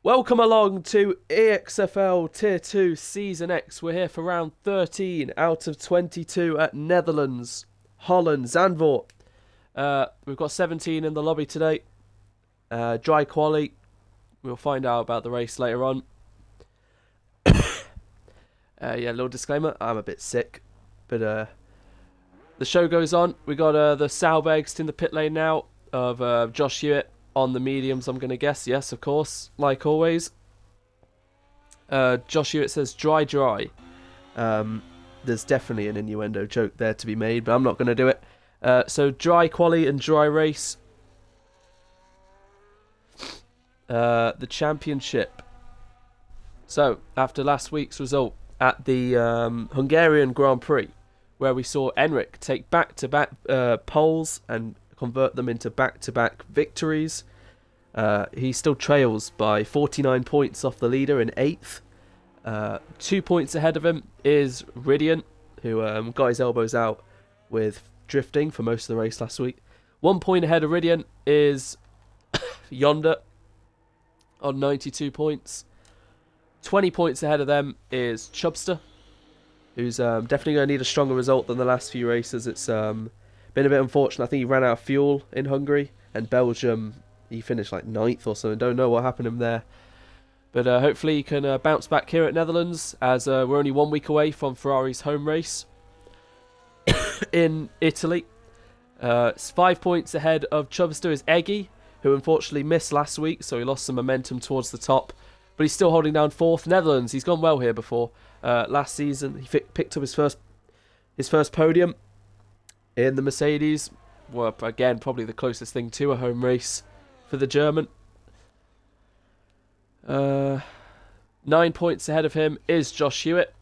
Welcome along to EXFL Tier 2 Season X. We're here for round 13 out of 22 at Netherlands, Holland, Zandvoort. We've got 17 in the lobby today. Dry quali. We'll find out about the race later on. Little disclaimer, I'm a bit sick. But the show goes on. We got the Saubergs in the pit lane now of Josh Hewitt. On the mediums, I'm going to guess. Yes, of course. Like always. Josh Hewitt says dry. There's definitely an innuendo joke there to be made, but I'm not going to do it. So dry quali and dry race. The championship. So, after last week's result at the Hungarian Grand Prix, where we saw Enric take back-to-back poles and convert them into back-to-back victories. He still trails by 49 points off the leader in 8th. 2 points ahead of him is Ridian, who got his elbows out with drifting for most of the race last week. 1 point ahead of Ridian is Yonder on 92 points. 20 points ahead of them is Chubster, who's definitely going to need a stronger result than the last few races. It's been a bit unfortunate. I think he ran out of fuel in Hungary, and Belgium, he finished like 9th or something. Don't know what happened to him there. But hopefully he can bounce back here at Netherlands, as we're only 1 week away from Ferrari's home race in Italy. 5 points ahead of Chubster is Eggy, who unfortunately missed last week, so he lost some momentum towards the top. But he's still holding down 4th. Netherlands, he's gone well here before. Last season, he picked up his first podium in the Mercedes. Well, again, probably the closest thing to a home race for the German. 9 points ahead of him is Josh Hewitt,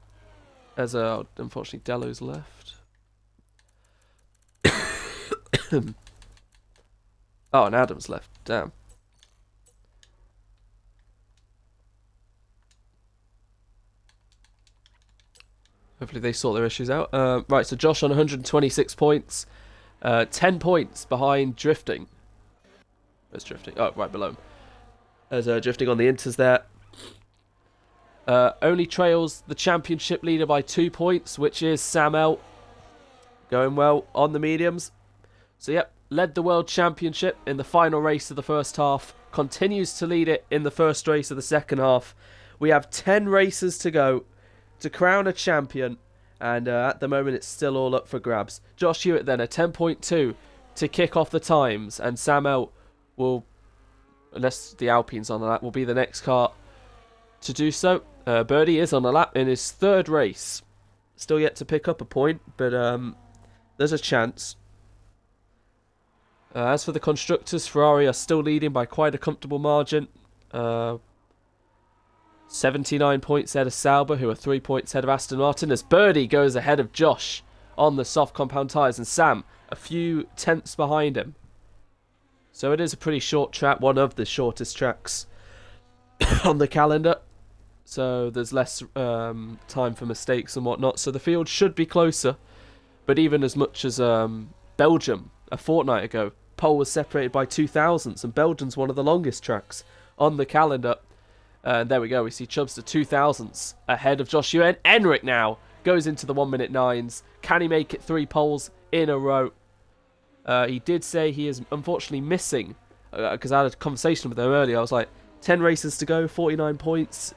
as unfortunately Delo's left. Oh, and Adam's left. Damn. Hopefully they sort their issues out. Right, so Josh on 126 points. 10 points behind Drifting. Where's Drifting? Oh, right below him. There's Drifting on the Inters there. Only trails the championship leader by 2 points, which is Sam L. Going well on the mediums. So, yep, led the World Championship in the final race of the first half. Continues to lead it in the first race of the second half. We have 10 races to go to crown a champion, and at the moment it's still all up for grabs. Josh Hewitt then a 10.2 to kick off the times, and Sam L will, unless the Alpine's on the lap, will be the next car to do so. Birdie is on the lap in his third race, still yet to pick up a point, but there's a chance. As for the constructors, Ferrari are still leading by quite a comfortable margin. 79 points ahead of Sauber, who are 3 points ahead of Aston Martin, as Birdie goes ahead of Josh on the soft compound tyres, and Sam a few tenths behind him. So it is a pretty short track, one of the shortest tracks on the calendar. So there's less time for mistakes and whatnot. So the field should be closer. But even as much as Belgium a fortnight ago, pole was separated by 2 thousandths, and Belgium's one of the longest tracks on the calendar. And there we go, we see Chubster 2 thousandths ahead of Josh Hewitt. Enric now goes into the 1 minute 9s. Can he make it 3 poles in a row? He did say he is unfortunately missing, because I had a conversation with him earlier. I was like, 10 races to go, 49 points.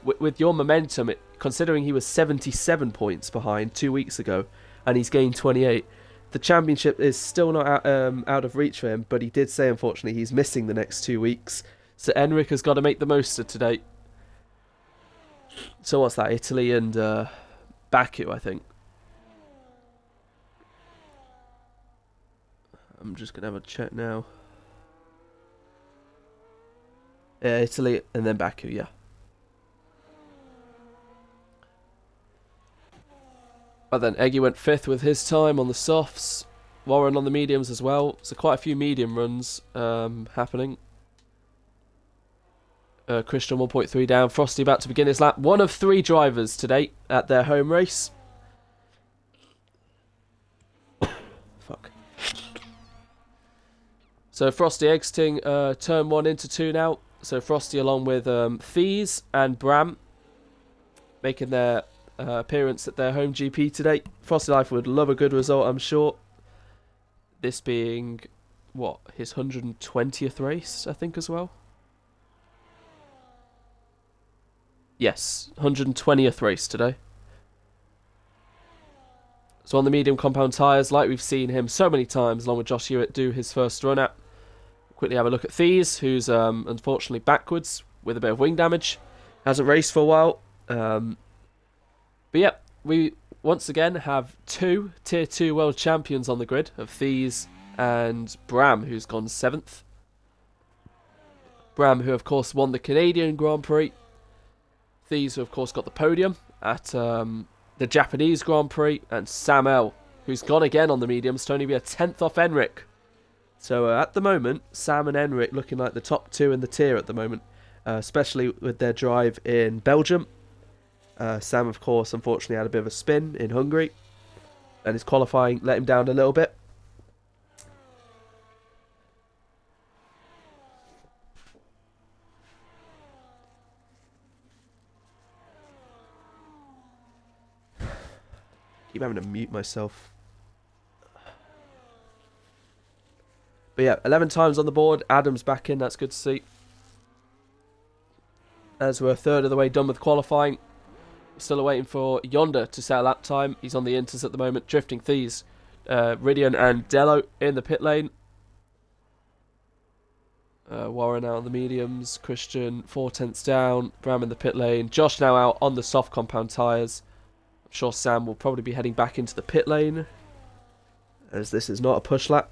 With your momentum, considering he was 77 points behind 2 weeks ago, and he's gained 28, the championship is still not out of reach for him, but he did say, unfortunately, he's missing the next 2 weeks. So Enric has got to make the most of today. So what's that? Italy and Baku, I think. I'm just going to have a check now. Yeah, Italy and then Baku, yeah. But then Eggy went 5th with his time on the softs. Warren on the mediums as well. So quite a few medium runs happening. Christian 1.3 down. Frosty about to begin his lap. One of 3 drivers today at their home race. Fuck. So Frosty exiting turn 1 into 2 now. So Frosty along with Thies and Bram making their appearance at their home GP today. Frosty Life would love a good result, I'm sure. This being, what, his 120th race, I think, as well? Yes, 120th race today. So on the medium compound tyres, like we've seen him so many times, along with Josh Hewitt, do his first run at. Quickly have a look at Thies, who's unfortunately backwards with a bit of wing damage. Hasn't raced for a while. But yeah, we once again have two Tier 2 world champions on the grid, of Thies and Bram, who's gone 7th. Bram, who of course won the Canadian Grand Prix. Thies, who of course got the podium at the Japanese Grand Prix. And Sam L, who's gone again on the mediums to only be a 10th off Enric. So at the moment, Sam and Enric looking like the top two in the tier at the moment, especially with their drive in Belgium. Sam, of course, unfortunately had a bit of a spin in Hungary, and his qualifying let him down a little bit. Keep having to mute myself. But yeah, 11 times on the board. Adam's back in, that's good to see. As we're a third of the way done with qualifying. Still awaiting for Yonder to set a lap time. He's on the inters at the moment. Drifting Thies, Ridian and Dello in the pit lane. Warren out on the mediums. Christian 4/10 down. Bram in the pit lane. Josh now out on the soft compound tyres. I'm sure Sam will probably be heading back into the pit lane, as this is not a push lap.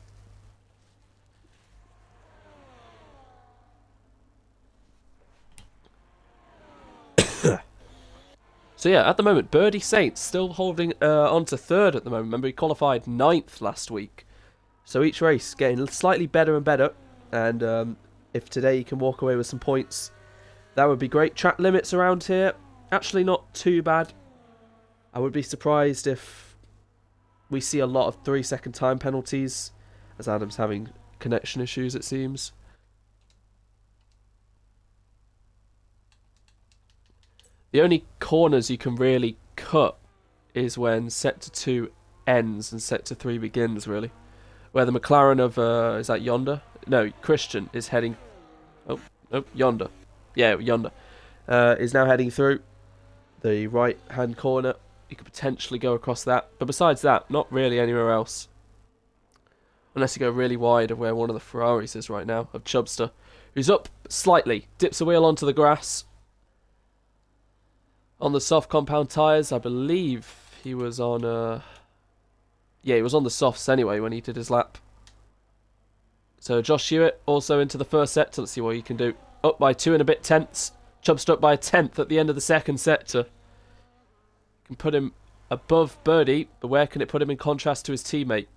So yeah, at the moment, Birdie Saints still holding on to third at the moment. Remember, he qualified 9th last week. So each race getting slightly better and better. And if today he can walk away with some points, that would be great. Track limits around here, actually not too bad. I would be surprised if we see a lot of 3-second time penalties, as Adam's having connection issues, it seems. The only corners you can really cut is when sector 2 ends and sector 3 begins, really. Where the McLaren of, is that Yonder? No, Christian is heading... Oh, Yonder. Yeah, Yonder. Is now heading through the right-hand corner. You could potentially go across that. But besides that, not really anywhere else. Unless you go really wide of where one of the Ferraris is right now, of Chubster. Who's up slightly, dips a wheel onto the grass. On the soft compound tyres, I believe he was on... yeah, he was on the softs anyway when he did his lap. So Josh Hewitt also into the first sector. Let's see what he can do. Up by 2 and a bit tenths. Chubster up by a 10th at the end of the second sector. Can put him above Birdie, but where can it put him in contrast to his teammate?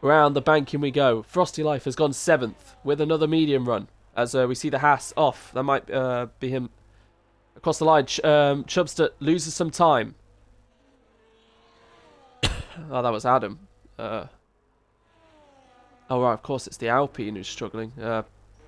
Round the banking we go. Frosty Life has gone 7th with another medium run. As we see the Haas off. That might be him across the line. Chubster loses some time. Oh, that was Adam. Oh, right, of course it's the Alpine who's struggling.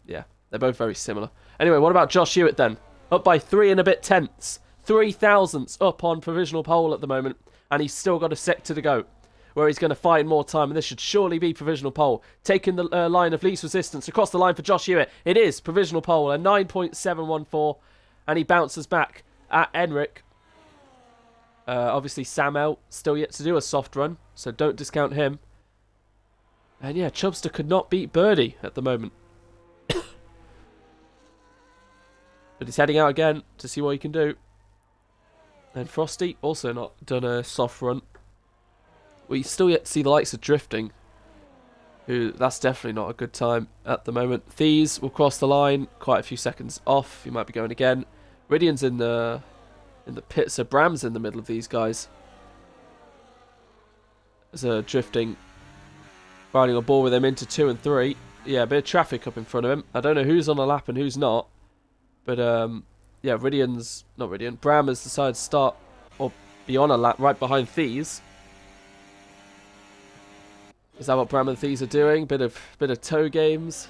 Yeah, they're both very similar. Anyway, what about Josh Hewitt then? Up by 3 and a bit tenths. 3 thousandths up on provisional pole at the moment. And he's still got a sector to go, where he's going to find more time. And this should surely be provisional pole. Taking the line of least resistance across the line for Josh Hewitt. It is provisional pole, a 9.714. And he bounces back at Enric. Obviously, Sam L still yet to do a soft run, so don't discount him. And yeah, Chubster could not beat Birdie at the moment. But he's heading out again to see what he can do. And Frosty also not done a soft run. We still yet to see the likes of Drifting, who that's definitely not a good time at the moment. Thies will cross the line, quite a few seconds off. He might be going again. Ridian's in the pit, so Bram's in the middle of these guys. There's Drifting, riding on ball with him into 2 and 3. Yeah, a bit of traffic up in front of him. I don't know who's on a lap and who's not. But, yeah, Bram has decided to start, or be on a lap right behind Thies. Is that what Bram and Thies are doing? Bit of toe games.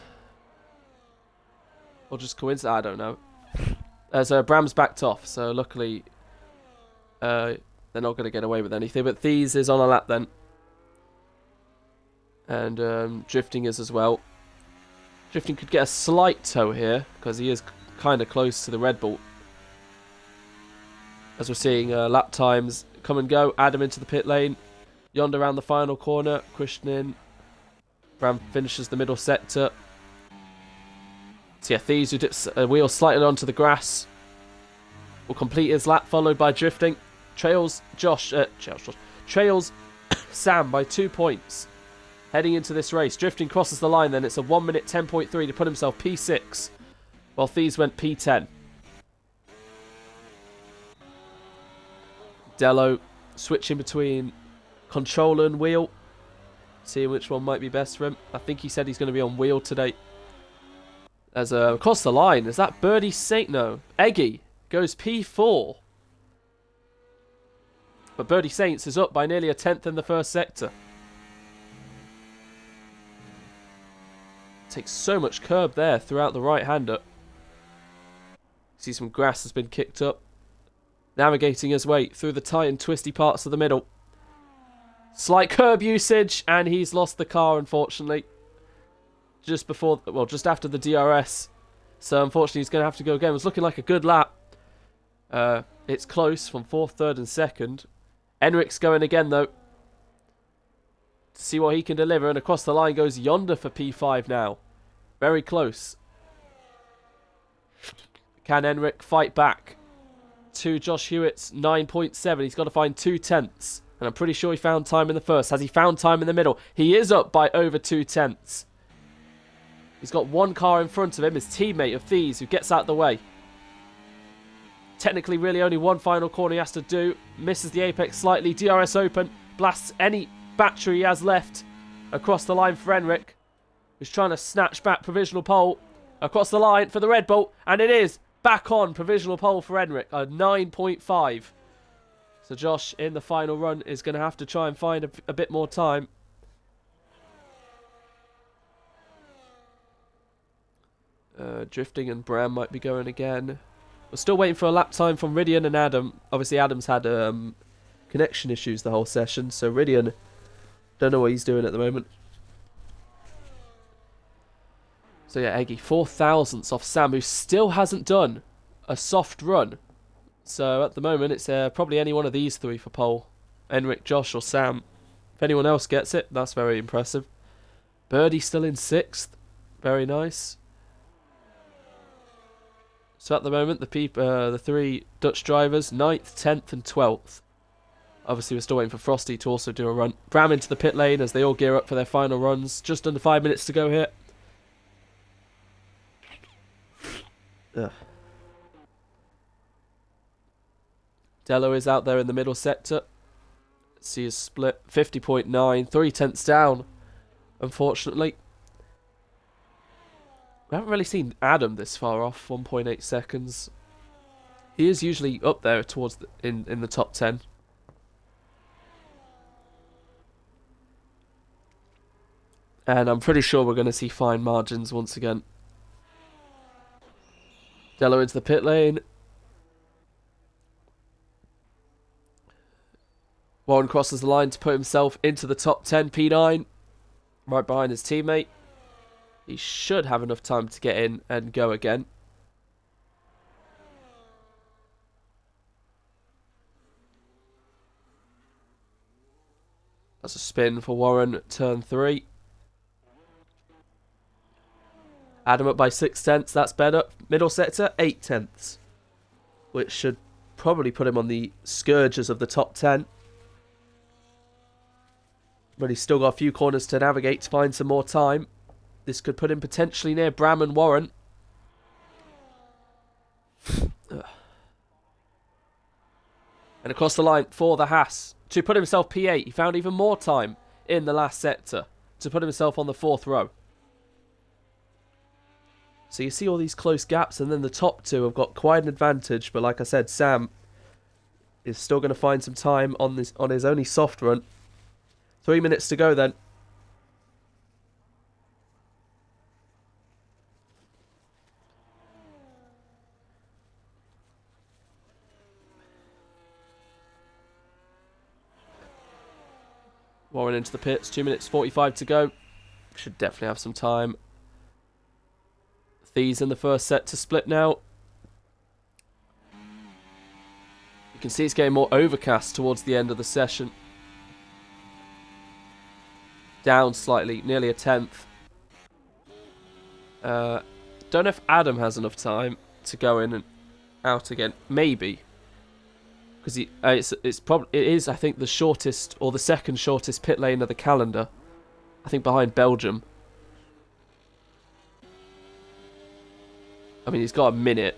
Or just coincidence, I don't know. So Bram's backed off, so luckily they're not going to get away with anything. But Thies is on a lap then. And Drifting is as well. Drifting could get a slight tow here, because he is kind of close to the Red Bull. As we're seeing lap times come and go. Adam into the pit lane. Yonder around the final corner. Christian in. Bram finishes the middle sector. So yeah, Thieves, who dips a wheel slightly onto the grass, will complete his lap, followed by Drifting. Trails trails Sam by 2 points. Heading into this race. Drifting crosses the line then. It's a 1 minute 10.3 to put himself P6. While Thieves went P10. Dello switching between controller and wheel. Seeing which one might be best for him. I think he said he's going to be on wheel today. As across the line, is that Birdie Saint? No, Eggy goes P4. But Birdie Saints is up by nearly a tenth in the first sector. Takes so much curb there throughout the right-hander. See some grass has been kicked up. Navigating his way through the tight and twisty parts of the middle. Slight curb usage, and he's lost the car, unfortunately. Just before, well, just after the DRS. So, unfortunately, he's going to have to go again. It was looking like a good lap. It's close from 4th, 3rd, and 2nd. Enric's going again, though. To see what he can deliver. And across the line goes Yonder for P5 now. Very close. Can Enric fight back to Josh Hewitt's 9.7? He's got to find 2 tenths. And I'm pretty sure he found time in the first. Has he found time in the middle? He is up by over 2 tenths. He's got one car in front of him, his teammate of Thieves, who gets out of the way. Technically, really only one final corner he has to do. Misses the apex slightly. DRS open. Blasts any battery he has left across the line for Enric, who's trying to snatch back provisional pole. Across the line for the Red Bull. And it is back on provisional pole for Enric. A 9.5. So Josh, in the final run, is going to have to try and find a bit more time. Drifting and Bram might be going again. We're still waiting for a lap time from Ridian and Adam. Obviously, Adam's had connection issues the whole session, so Ridian, don't know what he's doing at the moment. So yeah, Eggy, 4 thousandths off Sam, who still hasn't done a soft run. So at the moment, it's probably any one of these three for pole. Enric, Josh, or Sam. If anyone else gets it, that's very impressive. Birdie still in 6th. Very nice. So at the moment, the 3 Dutch drivers, 9th, 10th and 12th. Obviously, we're still waiting for Frosty to also do a run. Bram into the pit lane as they all gear up for their final runs. Just under 5 minutes to go here. Ugh. Dello is out there in the middle sector. See his split, 50.9, 3 tenths down, unfortunately. We haven't really seen Adam this far off, 1.8 seconds. He is usually up there towards in the top 10. And I'm pretty sure we're going to see fine margins once again. Dello into the pit lane. Warren crosses the line to put himself into the top 10, P9. Right behind his teammate. He should have enough time to get in and go again. That's a spin for Warren, turn 3. Adam up by 6 tenths, that's better. Middle sector, 8 tenths. Which should probably put him on the scourges of the top 10. But he's still got a few corners to navigate to find some more time. This could put him potentially near Bram and Warren. And across the line for the Haas. To put himself P8, he found even more time in the last sector to put himself on the 4th row. So you see all these close gaps, and then the top 2 have got quite an advantage. But like I said, Sam is still going to find some time on his only soft run. 3 minutes to go then. Warren into the pits. 2 minutes 45 to go. Should definitely have some time. These in the first set to split now. You can see it's getting more overcast towards the end of the session. Down slightly, nearly a tenth. Don't know if Adam has enough time to go in and out again. Maybe. Because it is, I think, the shortest or the second shortest pit lane of the calendar. I think behind Belgium. I mean, he's got a minute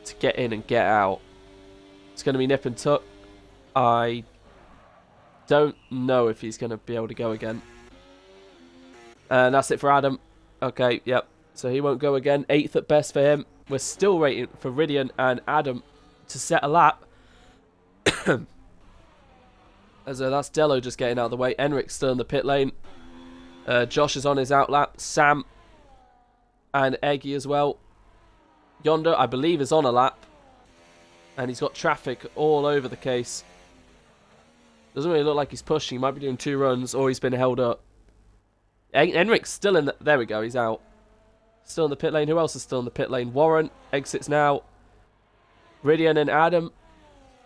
to get in and get out. It's going to be nip and tuck. I don't know if he's going to be able to go again. And that's it for Adam. Okay, yep. So he won't go again. 8th at best for him. We're still waiting for Ridian and Adam to set a lap. As that's Dello just getting out of the way. Enric's still in the pit lane. Josh is on his out lap. Sam and Eggy as well. Yonder, I believe, is on a lap. And he's got traffic all over the case. Doesn't really look like he's pushing. He might be doing 2 runs or he's been held up. Enric's still in the... There we go, he's out. Still in the pit lane. Who else is still in the pit lane? Warren exits now. Ridian and Adam.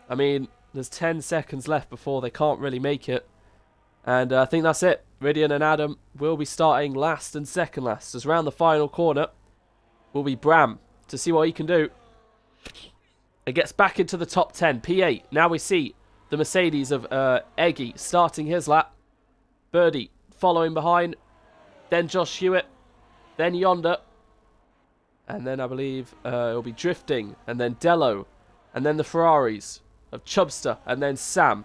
I mean, there's 10 seconds left before they can't really make it. And I think that's it. Ridian and Adam will be starting last and second last. As round the final corner will be Bram to see what he can do. It gets back into the top 10. P8. Now we see the Mercedes of Eggy starting his lap. Birdie following behind. Then Josh Hewitt. Then Yonder. And then I believe it'll be Drifting. And then Dello. And then the Ferraris of Chubster. And then Sam.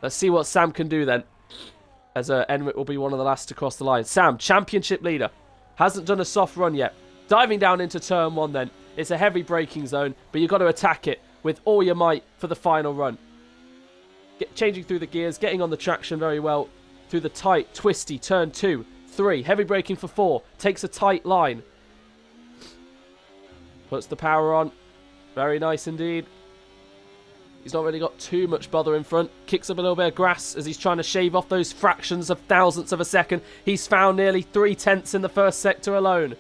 Let's see what Sam can do then. As Enric will be one of the last to cross the line. Sam, championship leader. Hasn't done a soft run yet. Diving down into turn 1 then. It's a heavy braking zone, but you've got to attack it with all your might for the final run. Changing through the gears, getting on the traction very well. Through the tight, twisty, turn 2, 3. Heavy braking for 4. Takes a tight line. Puts the power on. Very nice indeed. He's not really got too much bother in front. Kicks up a little bit of grass as he's trying to shave off those fractions of thousandths of a second. He's found nearly 3/10 in the first sector alone.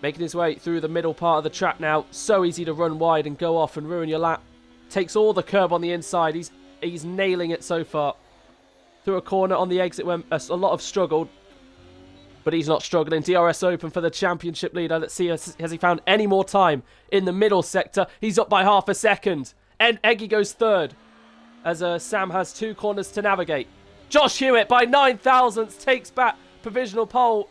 Making his way through the middle part of the track now. So easy to run wide and go off and ruin your lap. Takes all the curb on the inside. He's nailing it so far. Through a corner on the exit when a lot have struggled. But he's not struggling. DRS Open for the championship leader. Let's see, has he found any more time in the middle sector? He's up by half a second. And Eggy goes 3rd. As Sam has 2 corners to navigate. Josh Hewitt by 9 thousandths takes back provisional pole.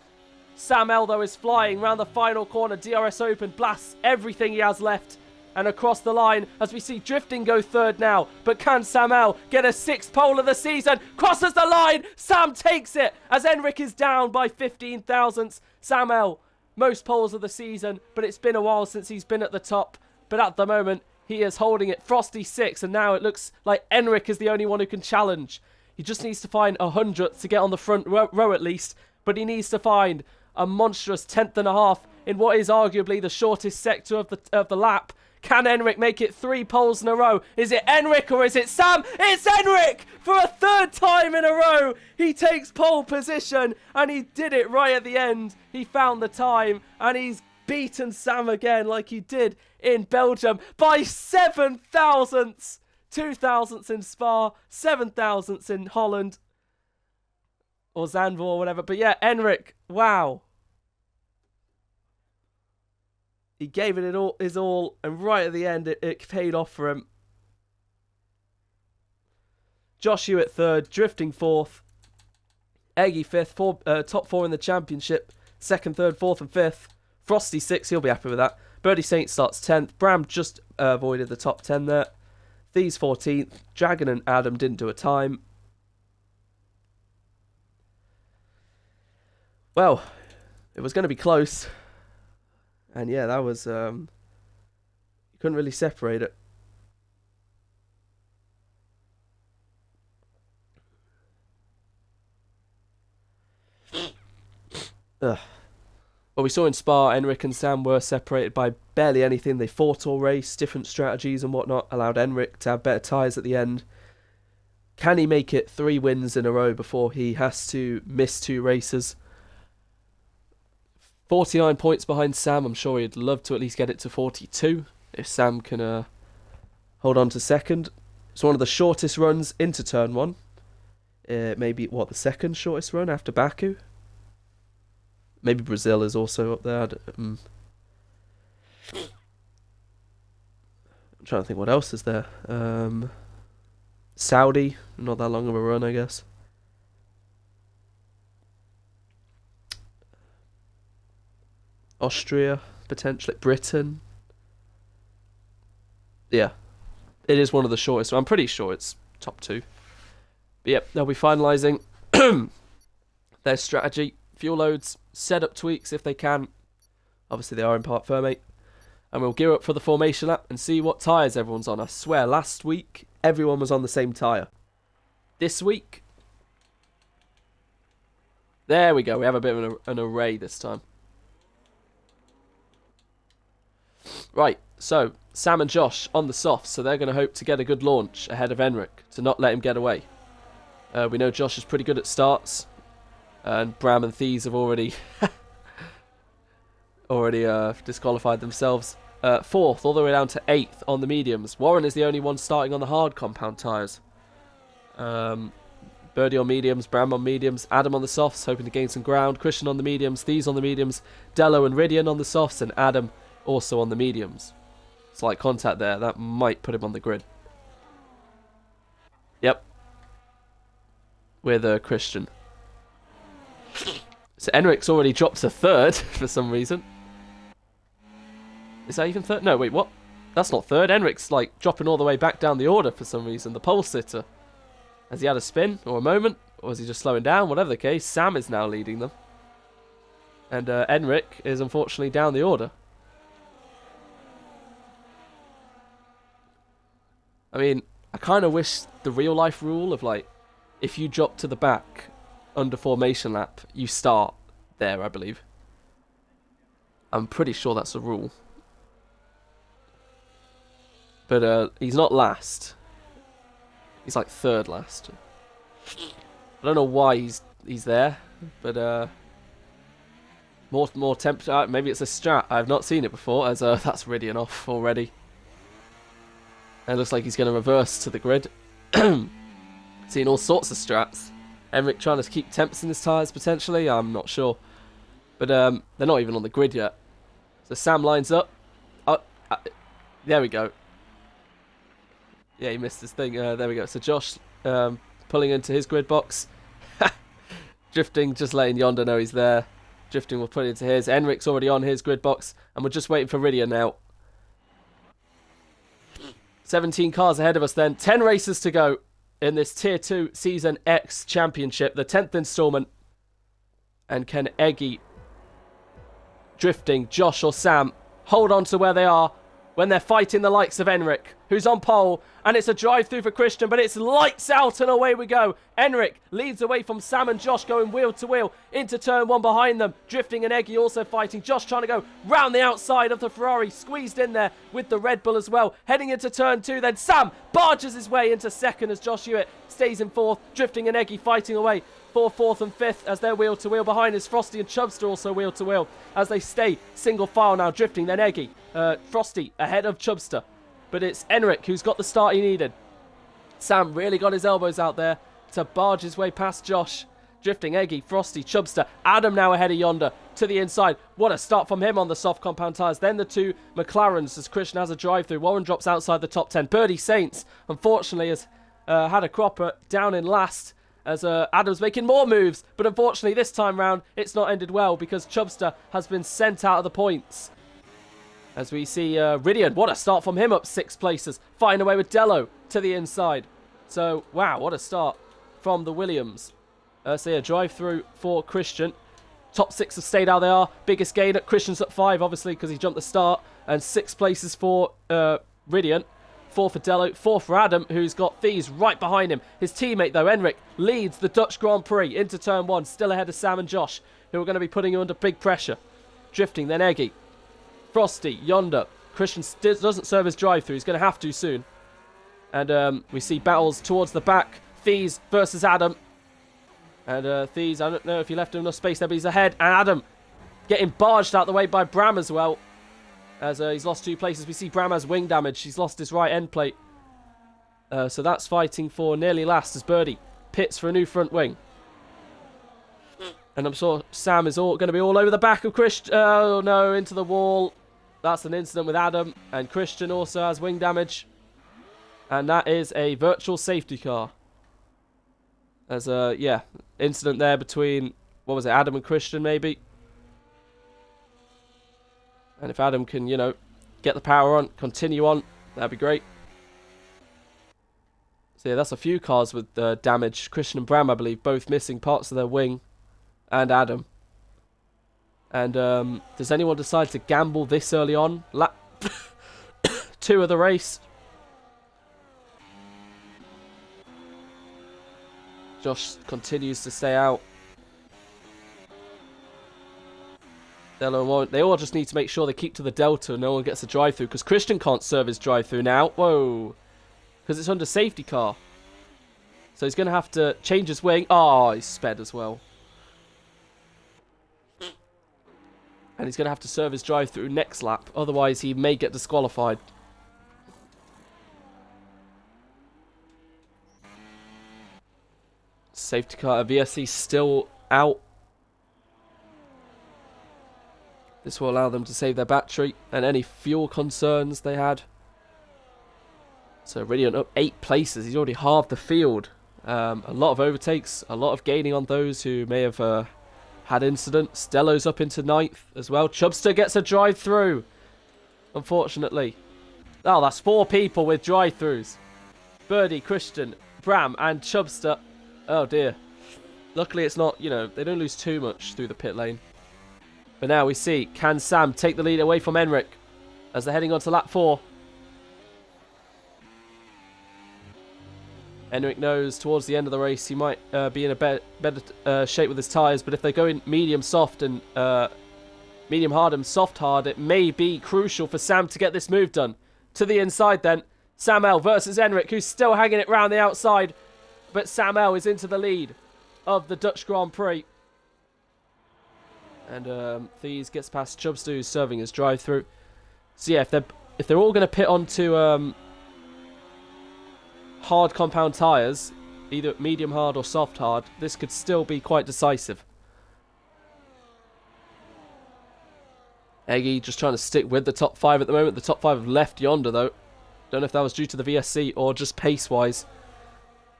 Sam L, though, is flying round the final corner. DRS Open blasts everything he has left. And across the line as we see Drifting go 3rd now. But can Sam L get a 6th pole of the season? Crosses the line. Sam takes it as Enric is down by 15 thousandths. Sam L, most poles of the season. But it's been a while since he's been at the top. But at the moment, he is holding it. Frosty 6. And now it looks like Enric is the only one who can challenge. He just needs to find 100th to get on the front row at least. But he needs to find a monstrous 10th and a half in what is arguably the shortest sector of the lap. Can Enric make it 3 poles in a row? Is it Enric or is it Sam? It's Enric! For a 3rd time in a row, he takes pole position and he did it right at the end. He found the time and he's beaten Sam again like he did in Belgium by 7 thousandths. 2 thousandths in Spa, 7 thousandths in Holland. Or Zandvoort or whatever. But yeah, Enric, wow. He gave it his all, and right at the end, it paid off for him. Josh Hewitt 3rd, Drifting 4th. Eggy 5th, top 4 in the championship. 2nd, 3rd, 4th and 5th. Frosty 6th, he'll be happy with that. Birdie Saint starts 10th. Bram just avoided the top 10 there. Thieves 14th. Dragon and Adam didn't do a time. Well, it was going to be close. And yeah, that was... you couldn't really separate it. Ugh. Well, we saw in Spa, Enric and Sam were separated by barely anything. They fought all race, different strategies and whatnot, allowed Enric to have better tyres at the end. Can he make it 3 wins in a row before he has to miss 2 races? 49 points behind Sam. I'm sure he'd love to at least get it to 42 if Sam can hold on to second. It's one of the shortest runs into turn 1. Maybe, the second shortest run after Baku? Maybe Brazil is also up there. I'm trying to think what else is there. Saudi, not that long of a run, I guess. Austria, potentially. Britain. Yeah. It is one of the shortest. I'm pretty sure it's top 2. But yep, they'll be finalising their strategy. Fuel loads, setup tweaks if they can. Obviously they are in part firmate. And we'll gear up for the formation lap and see what tyres everyone's on. I swear, last week, everyone was on the same tyre. This week... There we go, we have a bit of an array this time. Right, so, Sam and Josh on the softs, so they're going to hope to get a good launch ahead of Enric, to not let him get away. We know Josh is pretty good at starts, and Bram and Thies have already... disqualified themselves. 4th, all the way down to 8th on the mediums. Warren is the only one starting on the hard compound tyres. Birdie on mediums, Bram on mediums, Adam on the softs, hoping to gain some ground. Christian on the mediums, Thies on the mediums, Dello and Ridian on the softs, and Adam also on the mediums. Slight contact there, that might put him on the grid. Yep. With Christian. So Enric's already dropped to 3rd for some reason. Is that even 3rd? No, wait, what? That's not 3rd. Enric's like dropping all the way back down the order for some reason. The pole sitter. Has he had a spin or a moment? Or is he just slowing down? Whatever the case, Sam is now leading them. And Enric is unfortunately down the order. I mean, I kind of wish the real life rule of like, if you drop to the back under formation lap, you start there, I believe. I'm pretty sure that's a rule. But he's not last. He's like 3rd last. I don't know why he's there, but more temp. Maybe it's a strat. I've not seen it before. As that's Ridian off already. And it looks like he's going to reverse to the grid. Seeing all sorts of strats. Enric trying to keep temps in his tyres potentially. I'm not sure, but they're not even on the grid yet. So Sam lines up. There we go. Yeah, he missed his thing. There we go. So Josh pulling into his grid box. Drifting, just letting Yonder know he's there. Drifting will put it into his. Enric's already on his grid box. And we're just waiting for Ridian now. 17 cars ahead of us then. 10 races to go in this Tier 2 Season X Championship. The 10th installment. And can Eggy, drifting, Josh or Sam, hold on to where they are when they're fighting the likes of Enric, who's on pole, and it's a drive-through for Christian, but it's lights out and away we go. Enric leads away from Sam and Josh, going wheel to wheel into turn 1 behind them. Drifting and Eggy also fighting. Josh trying to go round the outside of the Ferrari, squeezed in there with the Red Bull as well. Heading into turn 2, then Sam barges his way into 2nd as Josh Hewitt stays in 4th. Drifting and Eggy fighting away for 4th and 5th as they're wheel to wheel. Behind is Frosty and Chubster also wheel to wheel as they stay single file now. Drifting, then Eggy. Frosty ahead of Chubster. But it's Enric who's got the start he needed. Sam really got his elbows out there to barge his way past Josh. Drifting, Eggy, Frosty, Chubster. Adam now ahead of Yonder to the inside. What a start from him on the soft compound tyres. Then the 2 McLarens as Christian has a drive through. Warren drops outside the top 10. Birdie Saints, unfortunately, has had a cropper down in last as Adam's making more moves. But unfortunately, this time round, it's not ended well because Chubster has been sent out of the points. As we see Ridian, what a start from him up 6 places. Fighting away with Dello to the inside. So, wow, what a start from the Williams. So yeah, drive through for Christian. Top 6 have stayed how they are. Biggest gain at Christian's at 5, obviously, because he jumped the start. And 6 places for Ridian. 4 for Dello, 4 for Adam, who's got Thies right behind him. His teammate, though, Enric, leads the Dutch Grand Prix into turn 1, still ahead of Sam and Josh, who are going to be putting you under big pressure. Drifting, then Eggy. Frosty, Yonder. Christian doesn't serve his drive-through. He's going to have to soon. And we see battles towards the back Thies versus Adam. And Thies, I don't know if he left him enough space there, but he's ahead. And Adam getting barged out the way by Bram as well. As he's lost 2 places. We see Bram has wing damage. He's lost his right end plate. So that's fighting for nearly last as Birdie pits for a new front wing. And I'm sure Sam is going to be all over the back of Christian. Oh no, into the wall. That's an incident with Adam. And Christian also has wing damage. And that is a virtual safety car. As a, yeah, incident there between, what was it, Adam and Christian maybe. And if Adam can, you know, get the power on, continue on, that'd be great. So yeah, that's a few cars with damage. Christian and Bram, I believe, both missing parts of their wing. And Adam. And does anyone decide to gamble this early on? Lap 2 of the race. Josh continues to stay out. They all just need to make sure they keep to the delta and no one gets a drive-through. Because Christian can't serve his drive-through now. Whoa. Because it's under safety car. So he's going to have to change his wing. Oh, he's sped as well. And he's going to have to serve his drive-through next lap. Otherwise, he may get disqualified. Safety car. VSC still out. This will allow them to save their battery and any fuel concerns they had. So Radiant up 8 places. He's already halved the field. A lot of overtakes. A lot of gaining on those who may have had incidents. Stello's up into 9th as well. Chubster gets a drive-through. Unfortunately. Oh, that's 4 people with drive-throughs. Birdie, Christian, Bram and Chubster. Oh dear. Luckily it's not, you know, they don't lose too much through the pit lane. But now we see, can Sam take the lead away from Enric as they're heading on to lap 4. Enric knows towards the end of the race he might be in a better shape with his tyres, but if they go in medium soft and medium hard and soft hard, it may be crucial for Sam to get this move done. To the inside then, Sam L versus Enric, who's still hanging it round the outside, but Sam L is into the lead of the Dutch Grand Prix. And Thies gets past Chubster, who's serving his drive-through. So yeah, if they're all going to pit onto hard compound tyres, either medium hard or soft hard, this could still be quite decisive. Eggy just trying to stick with the top 5 at the moment. The top 5 have left yonder though. Don't know if that was due to the VSC or just pace-wise.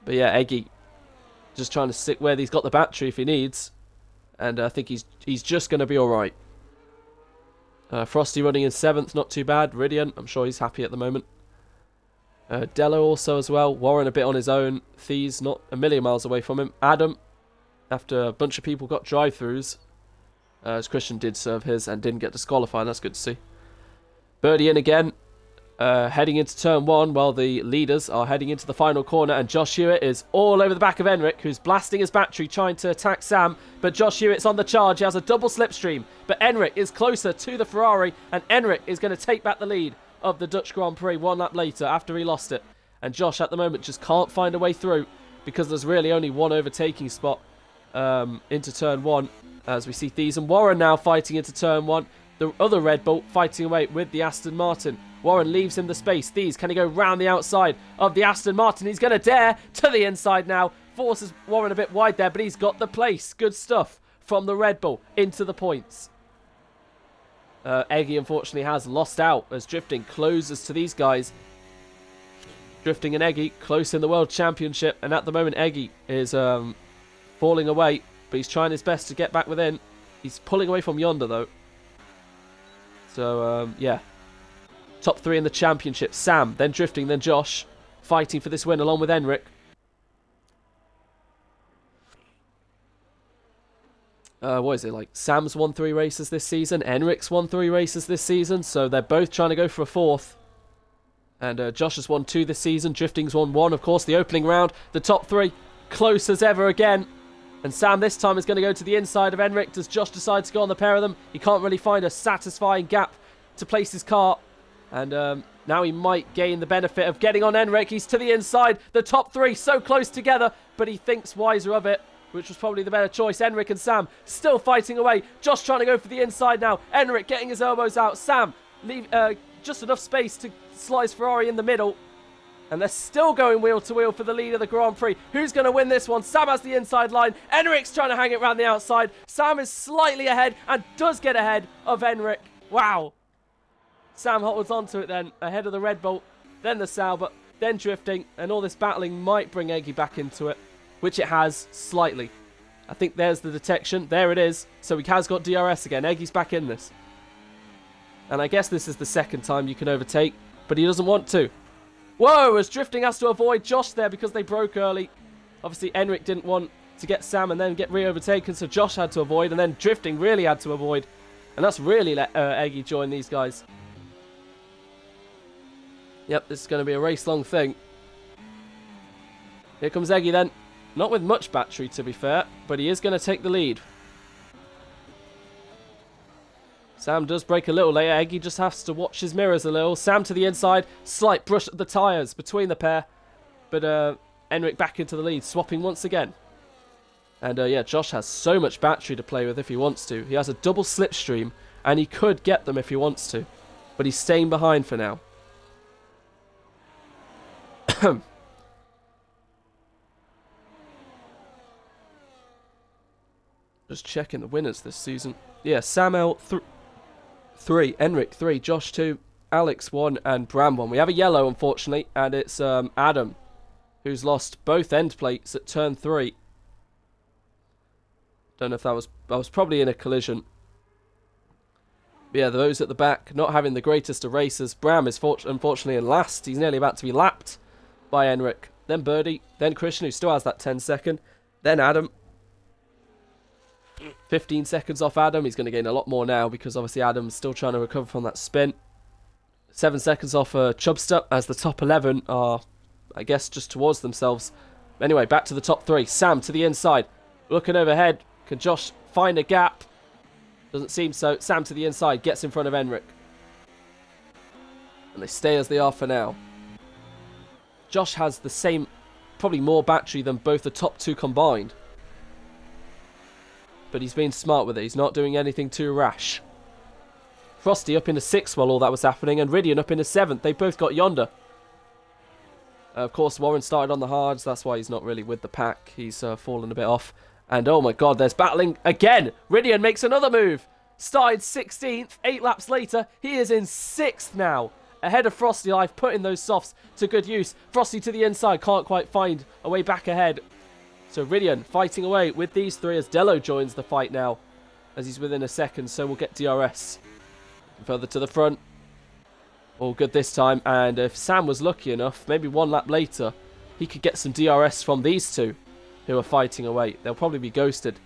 But yeah, Eggy just trying to stick where he's got the battery if he needs. And I think he's just going to be alright. Frosty running in 7th, not too bad. Ridian, I'm sure he's happy at the moment. Dello also as well. Warren a bit on his own. Thies not a million miles away from him. Adam, after a bunch of people got drive-throughs, as Christian did serve his and didn't get disqualified. That's good to see. Birdie in again. Heading into turn 1 while the leaders are heading into the final corner, and Josh Hewitt is all over the back of Enric, who's blasting his battery trying to attack Sam, but Josh Hewitt's on the charge. He has a double slipstream, but Enric is closer to the Ferrari, and Enric is going to take back the lead of the Dutch Grand Prix 1 lap later after he lost it. And Josh at the moment just can't find a way through because there's really only one overtaking spot into turn 1, as we see Thies and Warren now fighting into turn 1. The other Red Bull fighting away with the Aston Martin. Warren leaves him the space. Thies, can he go round the outside of the Aston Martin? He's going to dare to the inside now. Forces Warren a bit wide there, but he's got the place. Good stuff from the Red Bull into the points. Eggy unfortunately has lost out as Drifting closes to these guys. Drifting and Eggy close in the World Championship, and at the moment Eggy is falling away, but he's trying his best to get back within. He's pulling away from yonder though. So yeah, top 3 in the championship. Sam, then Drifting, then Josh, fighting for this win along with Enric. What is it, like Sam's won 3 races this season, Enric's won 3 races this season, so they're both trying to go for a 4th. And Josh has won 2 this season, Drifting's won 1, of course, the opening round. The top 3, close as ever again. And Sam this time is going to go to the inside of Enric. Does Josh decide to go on the pair of them? He can't really find a satisfying gap to place his car. And Now he might gain the benefit of getting on Enric. He's to the inside. The top three so close together, but he thinks wiser of it, which was probably the better choice. Enric and Sam still fighting away. Josh trying to go for the inside now. Enric getting his elbows out. Sam leave just enough space to slice Ferrari in the middle. And they're still going wheel to wheel for the lead of the Grand Prix. Who's going to win this one? Sam has the inside line. Enric's trying to hang it around the outside. Sam is slightly ahead and does get ahead of Enric. Wow. Sam holds on to it then, ahead of the Red Bull, then the Sauber, then drifting, and all this battling might bring Eggy back into it, which it has slightly. I think there's the detection. There it is. So he has got DRS again. Eggy's back in this. And I guess this is the second time you can overtake, but he doesn't want to. Whoa, as drifting has to avoid Josh there because they broke early. Obviously, Enric didn't want to get Sam and then get re-overtaken, so Josh had to avoid, and then drifting really had to avoid. And that's really let Eggy join these guys. Yep, this is going to be a race-long thing. Here comes Eggy then. Not with much battery, to be fair, but he is going to take the lead. Sam does break a little later. Eggy just has to watch his mirrors a little. Sam to the inside. Slight brush at the tyres between the pair. But Enric back into the lead, swapping once again. And yeah, Josh has so much battery to play with if he wants to. He has a double slipstream, and he could get them if he wants to. But he's staying behind for now. Just checking the winners this season. Yeah, Sam L 3, Enric 3, Josh 2, Alex 1, and Bram 1. We have a yellow, unfortunately, and it's Adam, who's lost both end plates at turn 3. Don't know if that was probably in a collision. But yeah, those at the back not having the greatest of races. Bram is unfortunately in last. He's nearly about to be lapped by Enric. Then Birdie, then Christian, who still has that 10-second. Then Adam. 15 seconds off Adam. He's going to gain a lot more now because obviously Adam's still trying to recover from that spin. 7 seconds off Chubster as the top 11 are, I guess, just towards themselves. Anyway, back to the top 3. Sam to the inside. Looking overhead. Can Josh find a gap? Doesn't seem so. Sam to the inside. Gets in front of Enric. And they stay as they are for now. Josh has the same, probably more battery than both the top 2 combined. But he's being smart with it. He's not doing anything too rash. Frosty up into 6th while all that was happening, and Ridian up into 7th. They both got yonder. Of course, Warren started on the hards. That's why he's not really with the pack. He's fallen a bit off. And oh my god, there's battling again. Ridian makes another move. Started 16th. 8 laps later, he is in 6th now. Ahead of Frosty Life, putting those softs to good use. Frosty to the inside, can't quite find a way back ahead. So Ridian fighting away with these 3 as Dello joins the fight now. As he's within a second, so we'll get DRS. Further to the front. All good this time. And if Sam was lucky enough, maybe 1 lap later, he could get some DRS from these 2 who are fighting away. They'll probably be ghosted.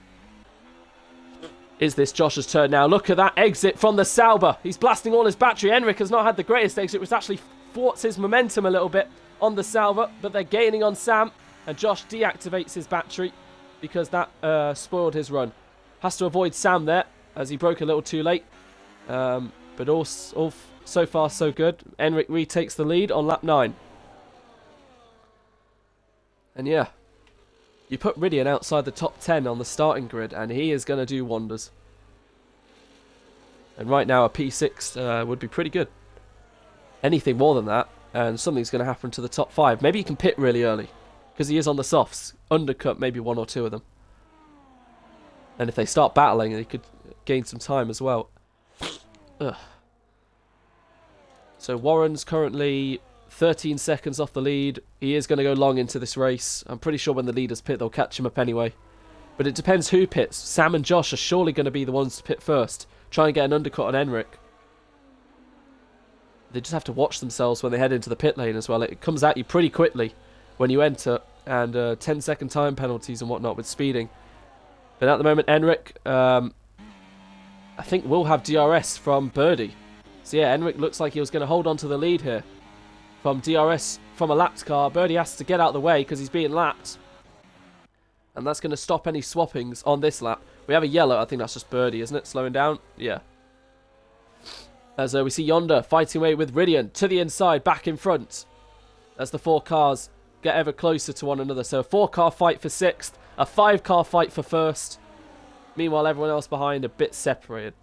Is this Josh's turn now? Look at that exit from the Sauber. He's blasting all his battery. Enric has not had the greatest exit, which actually thwarts his momentum a little bit on the Sauber. But they're gaining on Sam. And Josh deactivates his battery because that spoiled his run. Has to avoid Sam there as he broke a little too late. But all so far so good. Enric retakes the lead on lap 9. And yeah, you put Ridian outside the top 10 on the starting grid and he is going to do wonders. And right now a P6 would be pretty good. Anything more than that and something's going to happen to the top 5. Maybe he can pit really early because he is on the softs. Undercut maybe 1 or 2 of them. And if they start battling, he could gain some time as well. Ugh. So Warren's currently 13 seconds off the lead. He is going to go long into this race. I'm pretty sure when the leaders pit, they'll catch him up anyway. But it depends who pits. Sam and Josh are surely going to be the ones to pit first. Try and get an undercut on Enric. They just have to watch themselves when they head into the pit lane as well. It comes at you pretty quickly when you enter. And 10-second time penalties and whatnot with speeding. But at the moment, Enric, I think will have DRS from Birdie. So yeah, Enric looks like he was going to hold on to the lead here. From DRS from a lapped car. Birdie has to get out of the way because he's being lapped. And that's going to stop any swappings on this lap. We have a yellow. I think that's just Birdie, isn't it? Slowing down. Yeah. As we see Yonder fighting away with Ridian to the inside, back in front. As the 4 cars get ever closer to one another. So a 4-car fight for 6th, a 5-car fight for 1st. Meanwhile, everyone else behind a bit separated.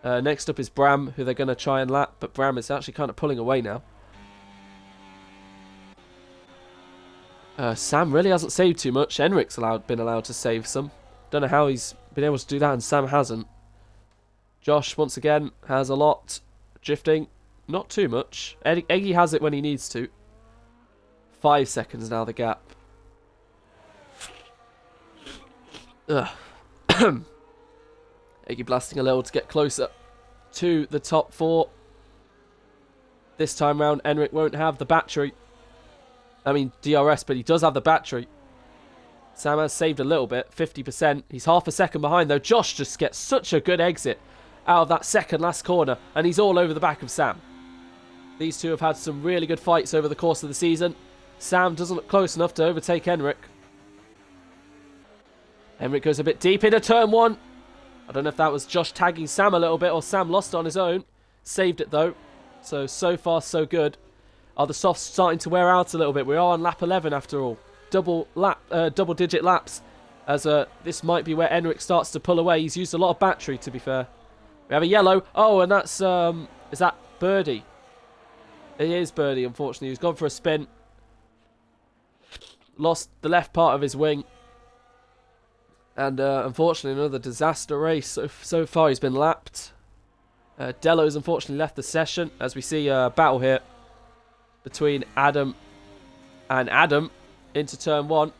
Next up is Bram, who they're going to try and lap, but Bram is actually kind of pulling away now. Sam really hasn't saved too much. Enric's been allowed to save some. Don't know how he's been able to do that and Sam hasn't. Josh, once again, has a lot. Drifting, not too much. Eggy has it when he needs to. 5 seconds now, the gap. Ugh. Eggy blasting a little to get closer to the top 4. This time round, Enric won't have the battery. I mean, DRS, but he does have the battery. Sam has saved a little bit, 50%. He's half a second behind, though. Josh just gets such a good exit out of that second last corner, and he's all over the back of Sam. These two have had some really good fights over the course of the season. Sam doesn't look close enough to overtake Enric. Enric goes a bit deep into turn 1. I don't know if that was Josh tagging Sam a little bit or Sam lost on his own. Saved it though. So far so good. Are the softs starting to wear out a little bit? We are on lap 11 after all. Double digit laps. As this might be where Enric starts to pull away. He's used a lot of battery, to be fair. We have a yellow. Oh, and that's is that Birdie? It is Birdie, unfortunately. He's gone for a spin. Lost the left part of his wing. And unfortunately, another disaster race. So far, he's been lapped. Delo's unfortunately left the session. As we see a battle here between Adam and Adam into turn 1.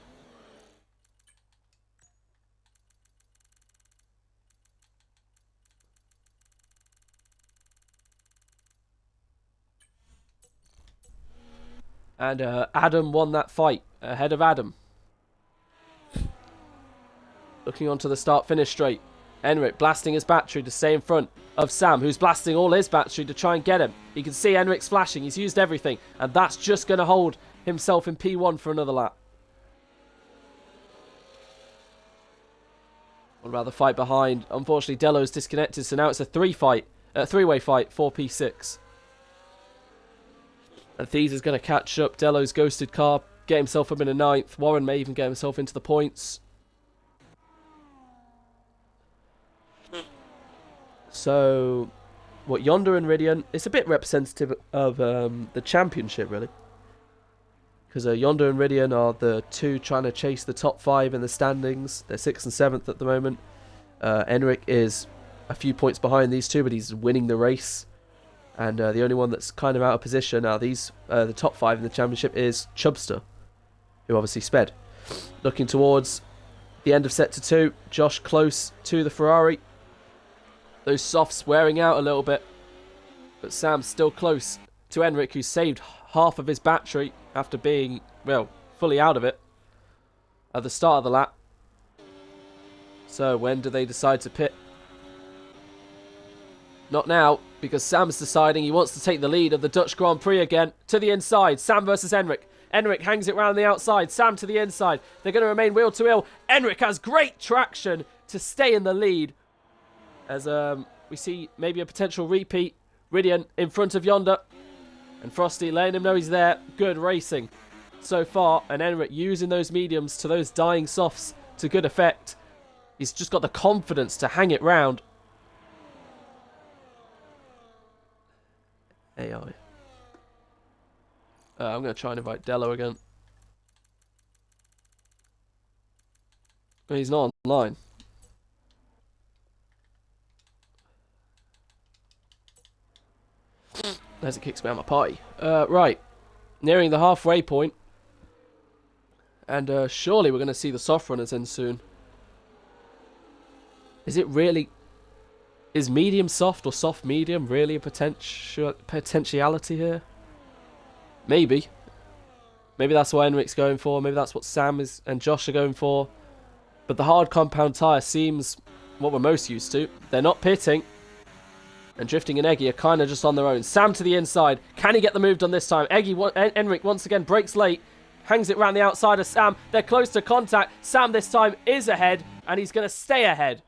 And Adam won that fight ahead of Adam. Looking onto the start-finish straight. Enric blasting his battery to stay in front of Sam, who's blasting all his battery to try and get him. You can see Enric's flashing. He's used everything. And that's just going to hold himself in P1 for another lap. What about the fight behind? Unfortunately, Delo's disconnected, so now it's a three-way fight for P6. And Thies is going to catch up Delo's ghosted car, get himself up in a 9th. Warren may even get himself into the points. So, what, Yonder and Ridian, it's a bit representative of the championship, really. Because Yonder and Ridian are the two trying to chase the top 5 in the standings. They're 6th and 7th at the moment. Enric is a few points behind these two, but he's winning the race. And the only one that's kind of out of position are the top 5 in the championship is Chubster, who obviously sped. Looking towards the end of sector 2, Josh close to the Ferrari. Those softs wearing out a little bit, but Sam's still close to Enric, who saved half of his battery after being, well, fully out of it at the start of the lap. So when do they decide to pit? Not now, because Sam's deciding he wants to take the lead of the Dutch Grand Prix again. To the inside, Sam versus Enric. Enric hangs it round the outside, Sam to the inside. They're going to remain wheel to wheel. Enric has great traction to stay in the lead. As we see maybe a potential repeat. Ridian in front of Yonder. And Frosty letting him know he's there. Good racing so far. And Enric using those mediums to those dying softs to good effect. He's just got the confidence to hang it round. AI. I'm going to try and invite Delo again. He's not online. As it kicks me out of my party. Right. Nearing the halfway point. And surely we're going to see the soft runners in soon. Is it really... Is medium soft or soft medium really a potentiality here? Maybe. Maybe that's what Enric's going for. Maybe that's what Sam and Josh are going for. But the hard compound tyre seems what we're most used to. They're not pitting. And Drifting and Eggy are kind of just on their own. Sam to the inside. Can he get the move done this time? Enric once again breaks late. Hangs it round the outside of Sam. They're close to contact. Sam this time is ahead. And he's going to stay ahead.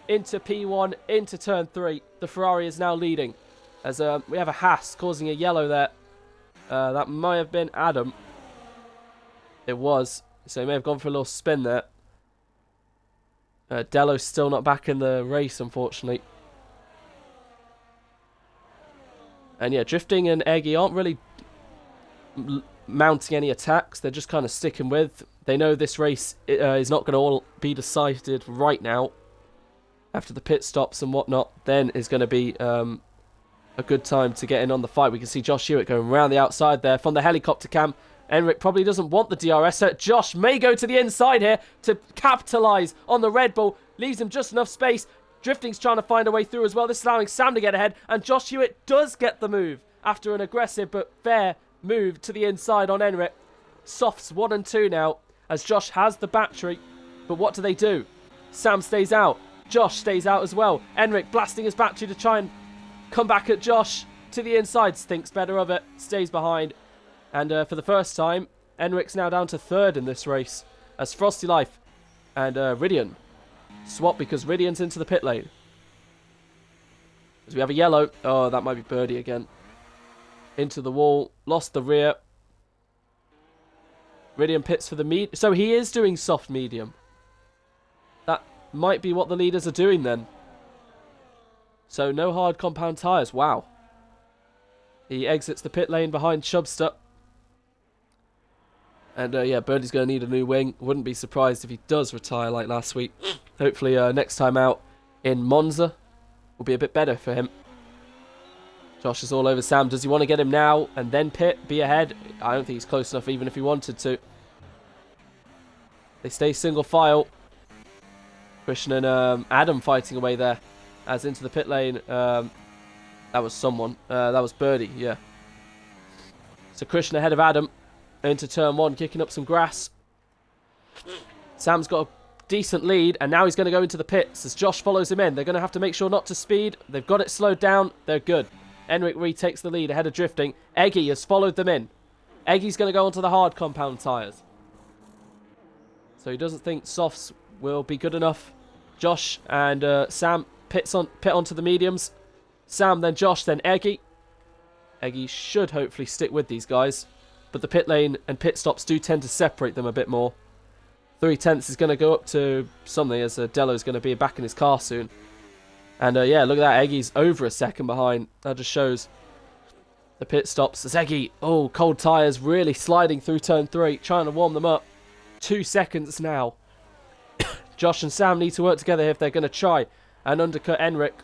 Into P1, into turn 3. The Ferrari is now leading. As we have a Haas causing a yellow there. That might have been Adam. It was. So he may have gone for a little spin there. Delo's still not back in the race, unfortunately. And yeah, Drifting and Eggy aren't really mounting any attacks. They're just kind of sticking with. They know this race is not going to all be decided right now. After the pit stops and whatnot, then is going to be a good time to get in on the fight. We can see Josh Hewitt going around the outside there from the helicopter cam. Enric probably doesn't want the DRS, so Josh may go to the inside here to capitalise on the Red Bull. Leaves him just enough space. Drifting's trying to find a way through as well. This is allowing Sam to get ahead, and Josh Hewitt does get the move after an aggressive but fair move to the inside on Enric. Softs 1 and 2 now, as Josh has the battery. But what do they do? Sam stays out. Josh stays out as well. Enric blasting his battery to try and come back at Josh to the inside. Thinks better of it. Stays behind. And for the first time, Enric's now down to 3rd in this race. As Frosty Life and Ridian swap because Ridian's into the pit lane. As we have a yellow. Oh, that might be Birdie again. Into the wall. Lost the rear. Ridian pits for the medium. So he is doing soft medium. That might be what the leaders are doing then. So no hard compound tyres. Wow. He exits the pit lane behind Chubster. And yeah, Birdie's going to need a new wing. Wouldn't be surprised if he does retire like last week. Hopefully next time out in Monza will be a bit better for him. Josh is all over Sam. Does he want to get him now and then pit, be ahead? I don't think he's close enough even if he wanted to. They stay single file. Christian and Adam fighting away there. As into the pit lane. That was someone. That was Birdie, yeah. So Christian ahead of Adam. Into turn 1, kicking up some grass. Sam's got a decent lead, and now he's going to go into the pits as Josh follows him in. They're going to have to make sure not to speed. They've got it slowed down. They're good. Enric retakes the lead ahead of Drifting. Eggy has followed them in. Eggy's going to go onto the hard compound tyres. So he doesn't think softs will be good enough. Josh and Sam pit onto the mediums. Sam, then Josh, then Eggy. Eggy should hopefully stick with these guys. But the pit lane and pit stops do tend to separate them a bit more. 3/10 is going to go up to something as Delo's going to be back in his car soon. And yeah, look at that. Eggy's over a second behind. That just shows the pit stops. As Eggy, oh, cold tyres really sliding through turn 3. Trying to warm them up. 2 seconds now. Josh and Sam need to work together if they're going to try and undercut Enric,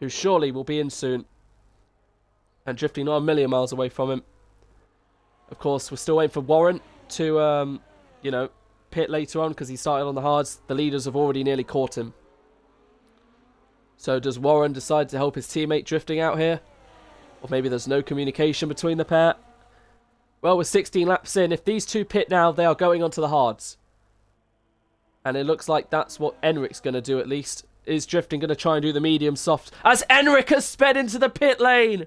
who surely will be in soon. And Drifting not a million miles away from him. Of course, we're still waiting for Warren to, you know, pit later on because he started on the hards. The leaders have already nearly caught him. So does Warren decide to help his teammate Drifting out here? Or maybe there's no communication between the pair? Well, we're 16 laps in. If these two pit now, they are going onto the hards. And it looks like that's what Enric's going to do at least. Is Drifting going to try and do the medium soft? As Enric has sped into the pit lane!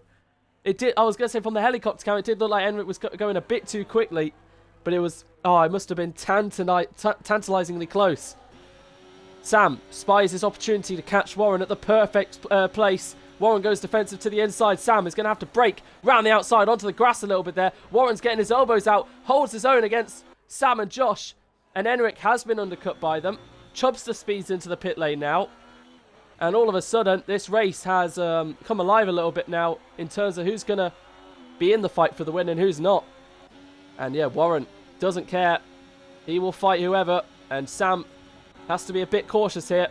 It did. I was going to say from the helicopter cam, it did look like Enric was going a bit too quickly. But it was... Oh, it must have been tantalizingly close. Sam spies his opportunity to catch Warren at the perfect place. Warren goes defensive to the inside. Sam is going to have to break round the outside onto the grass a little bit there. Warren's getting his elbows out. Holds his own against Sam and Josh. And Enric has been undercut by them. Chubster speeds into the pit lane now. And all of a sudden, this race has come alive a little bit now in terms of who's going to be in the fight for the win and who's not. And yeah, Warren doesn't care. He will fight whoever. And Sam has to be a bit cautious here.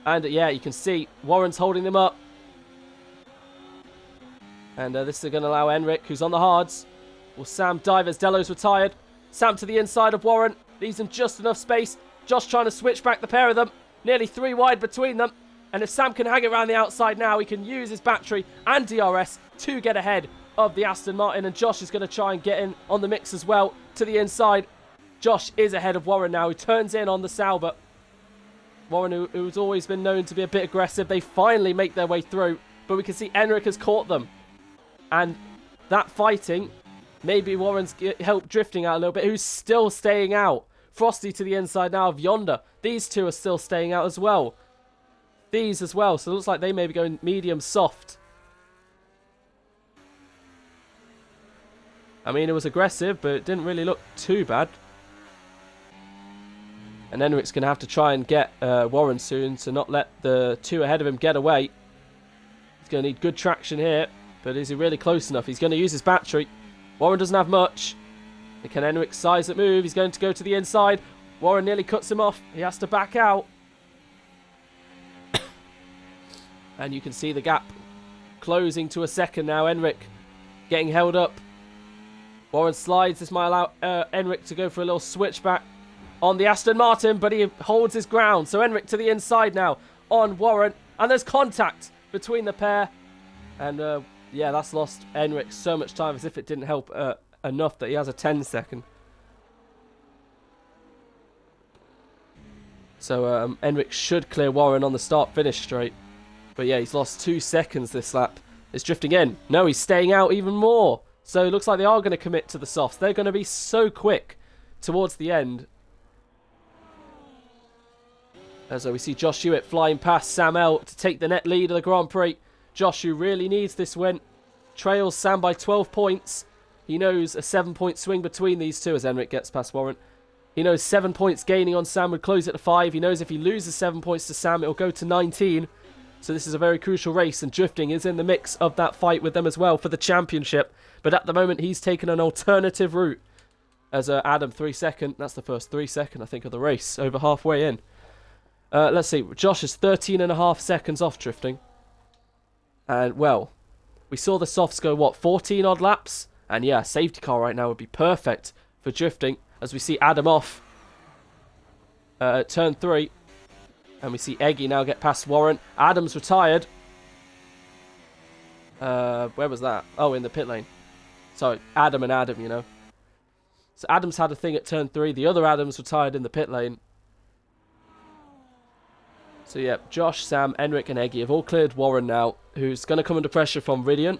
And yeah, you can see Warren's holding them up. And this is going to allow Enric, who's on the hards. Will Sam dive as Delo's retired? Sam to the inside of Warren. Leaves him just enough space. Josh trying to switch back the pair of them. Nearly 3 wide between them. And if Sam can hang it around the outside now, he can use his battery and DRS to get ahead of the Aston Martin. And Josh is going to try and get in on the mix as well to the inside. Josh is ahead of Warren now, who turns in on the Sauber. Warren, who's always been known to be a bit aggressive, they finally make their way through. But we can see Enric has caught them. And that fighting, maybe Warren's helped Drifting out a little bit, who's still staying out. Frosty to the inside now of Yonder. These two are still staying out as well. These as well. So it looks like they may be going medium soft. I mean, it was aggressive, but it didn't really look too bad. And Enric's going to have to try and get Warren soon to not let the two ahead of him get away. He's going to need good traction here, but is he really close enough? He's going to use his battery. Warren doesn't have much. And can Enric size that move? He's going to go to the inside. Warren nearly cuts him off. He has to back out. And you can see the gap closing to a second now. Enric getting held up. Warren slides. This might allow Enric to go for a little switchback on the Aston Martin, but he holds his ground. So Enric to the inside now on Warren. And there's contact between the pair. And yeah, that's lost Enric so much time, as if it didn't help enough that he has a 10-second. So Enric should clear Warren on the start-finish straight. But yeah, he's lost 2 seconds this lap. It's drifting in. No, he's staying out even more. So it looks like they are going to commit to the softs. They're going to be so quick towards the end. As we see Josh Hewitt flying past Sam L to take the net lead of the Grand Prix. Josh, who really needs this win, trails Sam by 12 points. He knows a 7-point swing between these two as Enric gets past Warren. He knows 7 points gaining on Sam would close it to 5. He knows if he loses 7 points to Sam, it'll go to 19. So this is a very crucial race, and drifting is in the mix of that fight with them as well for the championship. But at the moment, he's taken an alternative route as Adam 3 second. That's the first 3 second, I think, of the race, over halfway in. Let's see. Josh is 13.5 seconds off drifting. And, well, we saw the softs go, what, 14 odd laps? And, yeah, safety car right now would be perfect for drifting, as we see Adam off at turn 3. And we see Eggy now get past Warren. Adam's retired. Where was that? Oh, in the pit lane. Sorry, Adam and Adam, you know. So Adam's had a thing at turn 3. The other Adam's retired in the pit lane. So yeah, Josh, Sam, Enric and Eggy have all cleared Warren now, who's going to come under pressure from Ridian,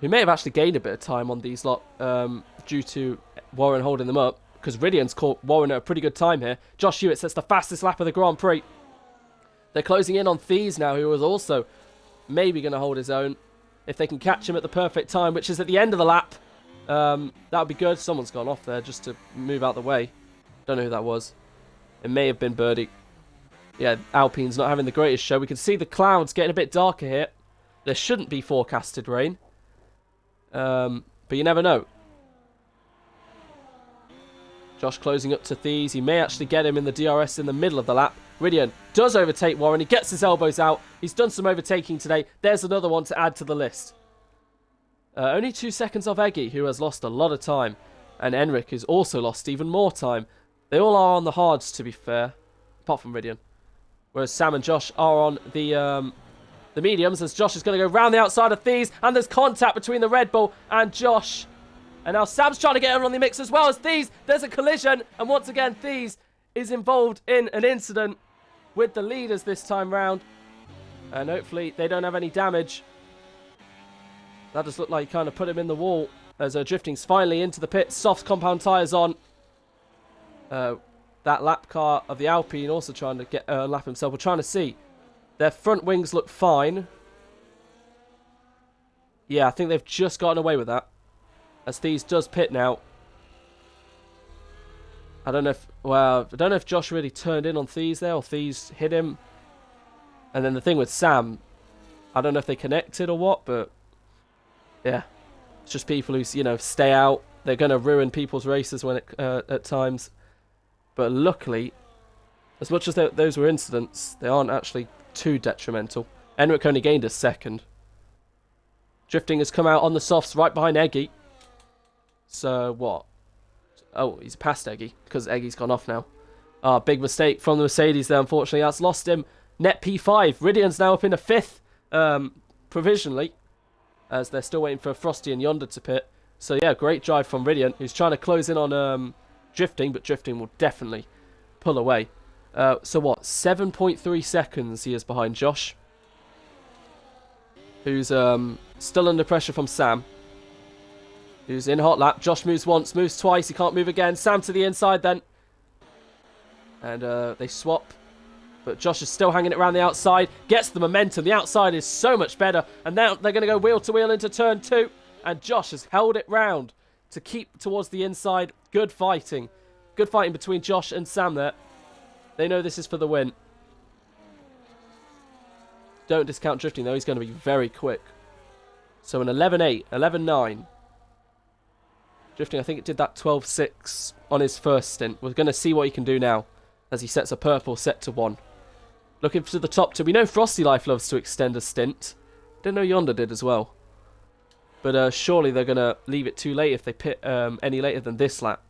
who may have actually gained a bit of time on these lot due to Warren holding them up, because Ridian's caught Warren at a pretty good time here. Josh Hewitt sets the fastest lap of the Grand Prix. They're closing in on Thies now, who was also maybe going to hold his own if they can catch him at the perfect time, which is at the end of the lap. That would be good. Someone's gone off there just to move out the way. Don't know who that was. It may have been Birdie. Yeah, Alpine's not having the greatest show. We can see the clouds getting a bit darker here. There shouldn't be forecasted rain. But you never know. Josh closing up to Thies. He may actually get him in the DRS in the middle of the lap. Ridian does overtake Warren. He gets his elbows out. He's done some overtaking today. There's another one to add to the list. Only 2 seconds off Eggy, who has lost a lot of time. And Enric has also lost even more time. They all are on the hards, to be fair. Apart from Ridian. Whereas Sam and Josh are on the mediums, as Josh is going to go round the outside of Thies. And there's contact between the Red Bull and Josh. And now Sam's trying to get on the mix as well as Thies. There's a collision. And once again, Thies is involved in an incident with the leaders this time round. And hopefully they don't have any damage. That just looked like he kind of put him in the wall. As drifting's finally into the pit. Soft compound tyres on. That lap car of the Alpine also trying to get lap himself. We're trying to see. Their front wings look fine. Yeah, I think they've just gotten away with that. As Thies does pit now. I don't know if Josh really turned in on Thies there, or Thies hit him. And then the thing with Sam, I don't know if they connected or what, but yeah, it's just people who, you know, stay out. They're going to ruin people's races when at times. But luckily, as much as those were incidents, they aren't actually too detrimental. Enric only gained a second. Drifting has come out on the softs right behind Eggy. So what? Oh, he's past Eggy because Eggy's gone off now. Big mistake from the Mercedes there, unfortunately. That's lost him. Net P5. Ridian's now up in a 5th provisionally, as they're still waiting for Frosty and Yonder to pit. So yeah, great drive from Ridian, who's trying to close in on drifting, but drifting will definitely pull away. So what? 7.3 seconds he is behind Josh, who's still under pressure from Sam, who's in hot lap. Josh moves once, moves twice. He can't move again. Sam to the inside then. And they swap. But Josh is still hanging it around the outside. Gets the momentum. The outside is so much better. And now they're going to go wheel to wheel into turn 2. And Josh has held it round to keep towards the inside. Good fighting. Good fighting between Josh and Sam there. They know this is for the win. Don't discount Drifting, though. He's going to be very quick. So an 11.8, 11.9. Drifting, I think it did that 12.6 on his first stint. We're going to see what he can do now as he sets a purple set to 1. Looking to the top 2. We know Frosty Life loves to extend a stint. Didn't know Yonder did as well. But surely they're going to leave it too late if they pit any later than this lap.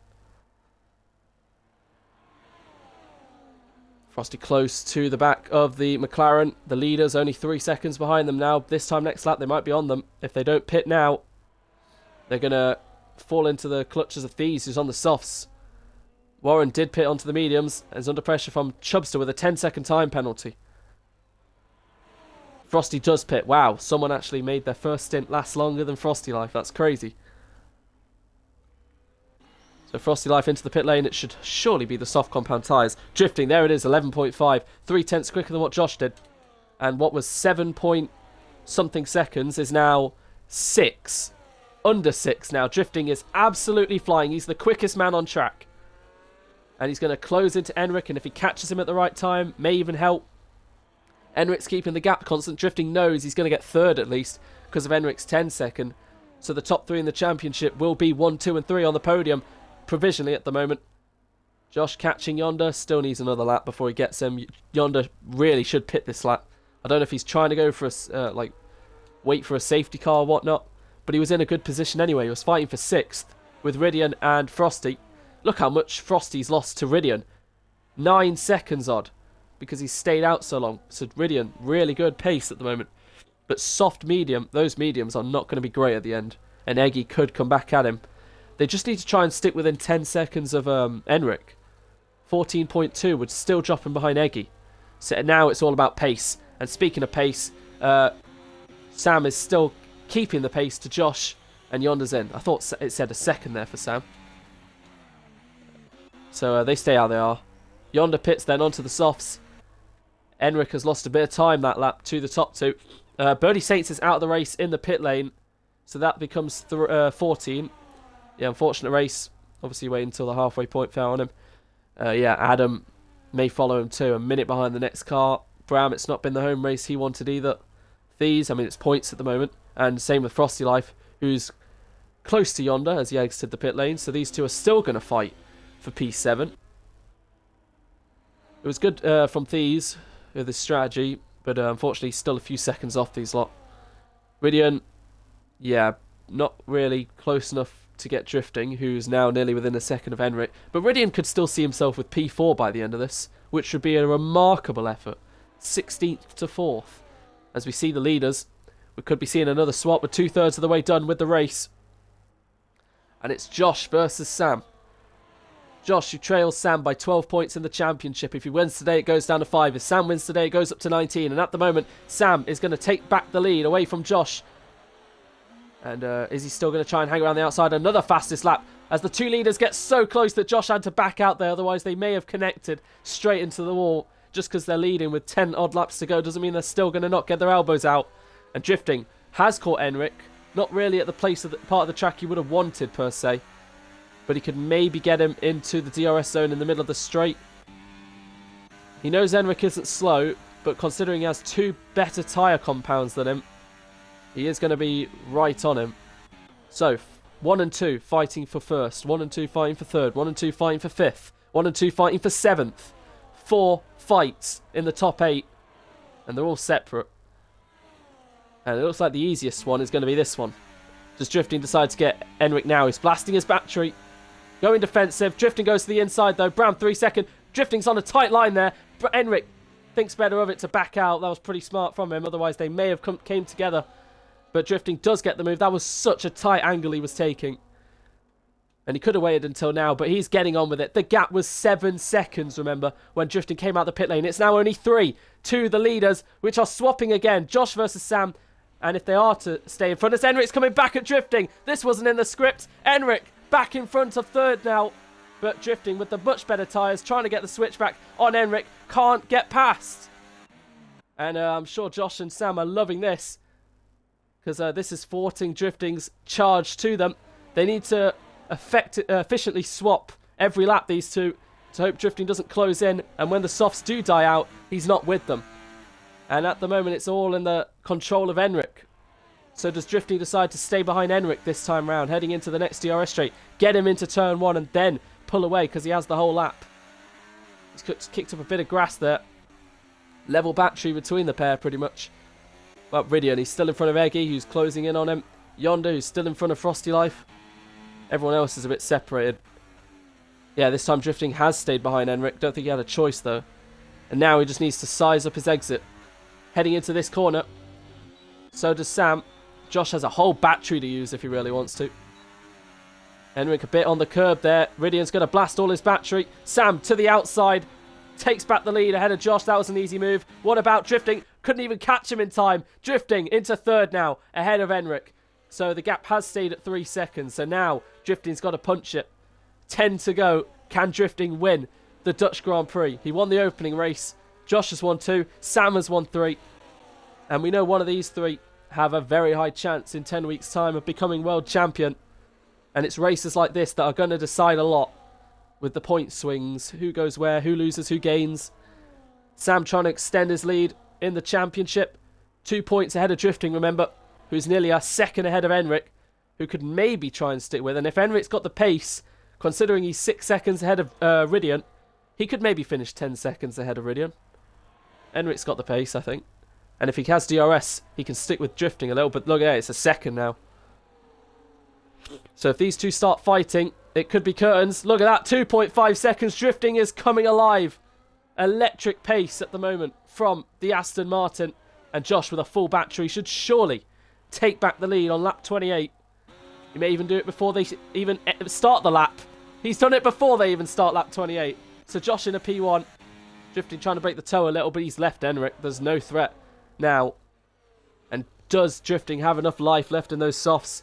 Frosty close to the back of the McLaren. The leaders only 3 seconds behind them now. This time next lap they might be on them. If they don't pit now, they're going to fall into the clutches of Thieves, who's on the softs. Warren did pit onto the mediums and is under pressure from Chubster with a 10-second time penalty. Frosty does pit. Wow, someone actually made their first stint last longer than Frosty Life. That's crazy. So Frosty Life into the pit lane. It should surely be the soft compound tyres. Drifting, there it is, 11.5. 0.3 quicker than what Josh did. And what was 7 point something seconds is now 6. Under 6 now. Drifting is absolutely flying. He's the quickest man on track. And he's going to close into Enric, and if he catches him at the right time, may even help. Enric's keeping the gap constant. Drifting knows he's going to get third at least because of Enric's 10-second. So the top 3 in the championship will be 1, 2 and 3 on the podium provisionally at the moment. Josh catching Yonder. Still needs another lap before he gets him. Yonder really should pit this lap. I don't know if he's trying to go for a wait for a safety car or whatnot, but he was in a good position anyway. He was fighting for 6th with Ridian and Frosty. Look how much Frosty's lost to Ridian. 9 seconds odd because he's stayed out so long. So Ridian, really good pace at the moment. But soft medium, those mediums are not going to be great at the end. And Eggy could come back at him. They just need to try and stick within 10 seconds of Enric. 14.2 would still drop him behind Eggy. So now it's all about pace. And speaking of pace, Sam is still keeping the pace to Josh. And Yonder's in. I thought it said a second there for Sam. So they stay how they are. Yonder pits then onto the softs. Enric has lost a bit of time that lap to the top 2. Birdie Saints is out of the race in the pit lane. So that becomes 14. Yeah, unfortunate race. Obviously waiting until the halfway point fell on him. Yeah, Adam may follow him too. A minute behind the next car. Bram, it's not been the home race he wanted either. Thieves, I mean, it's points at the moment. And same with Frosty Life, who's close to Yonder as he exited the pit lane. So these two are still going to fight for P7. It was good from Thieves with his strategy, but unfortunately still a few seconds off these lot. Ridian, yeah, not really close enough to get Drifting, who's now nearly within a second of Enric. But Ridian could still see himself with P4 by the end of this, which would be a remarkable effort. 16th to 4th. As we see the leaders, we could be seeing another swap with 2/3 of the way done with the race. And it's Josh versus Sam. Josh, who trails Sam by 12 points in the championship. If he wins today, it goes down to 5. If Sam wins today, it goes up to 19. And at the moment, Sam is going to take back the lead away from Josh. And is he still going to try and hang around the outside? Another fastest lap as the two leaders get so close that Josh had to back out there. Otherwise, they may have connected straight into the wall. Just because they're leading with 10 odd laps to go doesn't mean they're still going to not get their elbows out. And Drifting has caught Enric. Not really at the place of the part of the track he would have wanted, per se. But he could maybe get him into the DRS zone in the middle of the straight. He knows Enric isn't slow, but considering he has 2 better tyre compounds than him, he is going to be right on him. So, 1 and 2 fighting for first. 1 and 2 fighting for third. 1 and 2 fighting for fifth. 1 and 2 fighting for 7th. 4 fights in the top 8. And they're all separate. And it looks like the easiest one is going to be this one. Does Drifting decide to get Enric now? He's blasting his battery. Going defensive. Drifting goes to the inside though. Brown 3 second. Drifting's on a tight line there. But Enric thinks better of it to back out. That was pretty smart from him. Otherwise they may have came together. But Drifting does get the move. That was such a tight angle he was taking. And he could have waited until now, but he's getting on with it. The gap was 7 seconds, remember, when Drifting came out the pit lane. It's now only 3 to the leaders, which are swapping again. Josh versus Sam. And if they are to stay in front, as Enric's coming back at Drifting. This wasn't in the script. Enric back in front of third now. But Drifting with the much better tyres, trying to get the switch back on Enric. Can't get past. And I'm sure Josh and Sam are loving this. Because this is thwarting Drifting's charge to them. They need to efficiently swap every lap, these two, to hope drifting doesn't close in. And when the softs do die out, he's not with them. And at the moment, it's all in the control of Enric. So does drifting decide to stay behind Enric this time round, heading into the next DRS straight, get him into turn 1 and then pull away because he has the whole lap. He's kicked up a bit of grass there. Level battery between the pair pretty much. Well, Ridian, he's still in front of Eggy, who's closing in on him. Yonder, who's still in front of Frosty Life. Everyone else is a bit separated. Yeah, this time drifting has stayed behind Enric. Don't think he had a choice though. And now he just needs to size up his exit. Heading into this corner. So does Sam. Josh has a whole battery to use if he really wants to. Enric a bit on the curb there. Ridian's going to blast all his battery. Sam to the outside. Takes back the lead ahead of Josh. That was an easy move. What about drifting? Couldn't even catch him in time. Drifting into third now, ahead of Enric. So the gap has stayed at 3 seconds. So now drifting's got to punch it. 10 to go. Can drifting win the Dutch Grand Prix? He won the opening race. Josh has won 2. Sam has won 3. And we know one of these 3 have a very high chance in 10 weeks' time of becoming world champion. And it's races like this that are going to decide a lot with the point swings. Who goes where, who loses, who gains. Sam trying to extend his lead in the championship. 2 points ahead of drifting, remember, who's nearly a second ahead of Enric, who could maybe try and stick with. And if Enric's got the pace, considering he's 6 seconds ahead of Ridian, he could maybe finish 10 seconds ahead of Ridian. Enric's got the pace, I think. And if he has DRS, he can stick with drifting a little. But look at it, it's a second now. So if these two start fighting, it could be curtains. Look at that, 2.5 seconds. Drifting is coming alive. Electric pace at the moment from the Aston Martin. And Josh with a full battery should surely take back the lead on lap 28. He may even do it before they even start the lap. He's done it before they even start lap 28. So Josh in a P1. Drifting trying to break the toe a little, but he's left Enric. There's no threat now. And does drifting have enough life left in those softs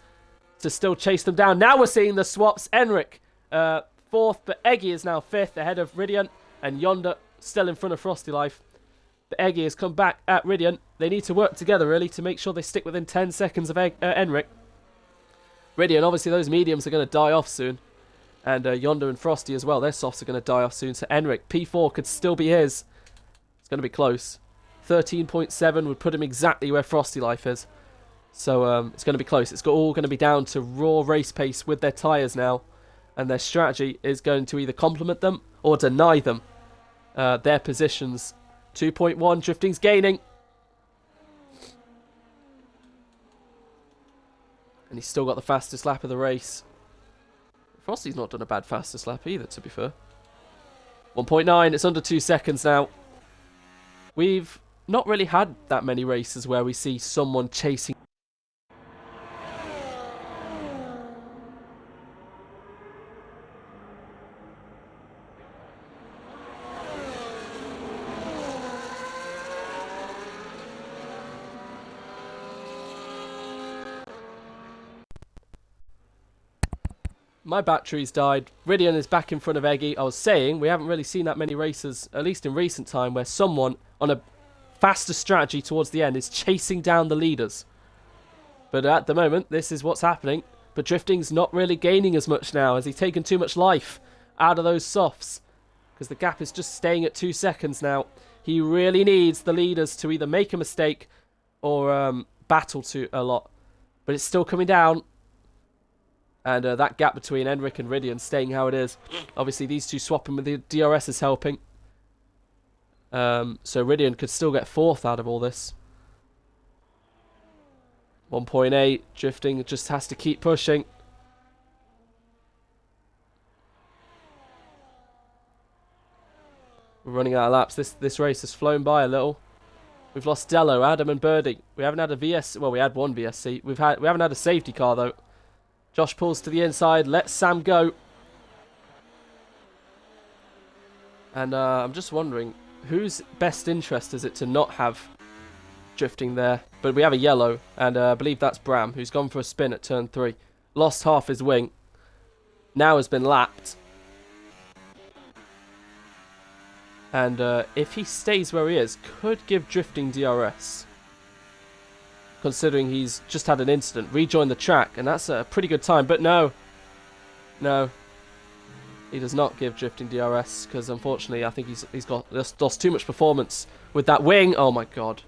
to still chase them down? Now we're seeing the swaps. Enric 4th, but Eggy is now 5th ahead of Ridian. And Yonder still in front of Frosty Life. But Eggy has come back at Ridian. They need to work together really to make sure they stick within 10 seconds of Enric. Ridian, obviously those mediums are going to die off soon. And Yonder and Frosty as well. Their softs are going to die off soon. So Enric, P4 could still be his. It's going to be close. 13.7 would put him exactly where Frosty Life is. So it's going to be close. It's all going to be down to raw race pace with their tyres now. And their strategy is going to either complement them or deny them their positions. 2.1, drifting's gaining. And he's still got the fastest lap of the race. Frosty's not done a bad fastest lap either, to be fair. 1.9, it's under 2 seconds now. We've not really had that many races where we see someone chasing. My battery's died. Ridian is back in front of Eggy. I was saying we haven't really seen that many races, at least in recent time, where someone on a faster strategy towards the end is chasing down the leaders. But at the moment, this is what's happening. But drifting's not really gaining as much now, as he's taken too much life out of those softs. Because the gap is just staying at 2 seconds now. He really needs the leaders to either make a mistake or battle to a lot. But it's still coming down. And that gap between Enric and Ridian staying how it is. Obviously, these two swapping with the DRS is helping. So Ridian could still get 4th out of all this. 1.8. Drifting just has to keep pushing. We're running out of laps. This race has flown by a little. We've lost Dello, Adam and Birdie. We haven't had a VS... Well, we had one VSC. We haven't had a safety car, though. Josh pulls to the inside, lets Sam go. And I'm just wondering, whose best interest is it to not have drifting there? But we have a yellow, and I believe that's Bram, who's gone for a spin at turn 3. Lost half his wing. Now has been lapped. And if he stays where he is, could give drifting DRS. Considering he's just had an incident, rejoined the track, and that's a pretty good time. But no, No, he does not give drifting DRS because unfortunately I think he's lost too much performance with that wing. Oh my god.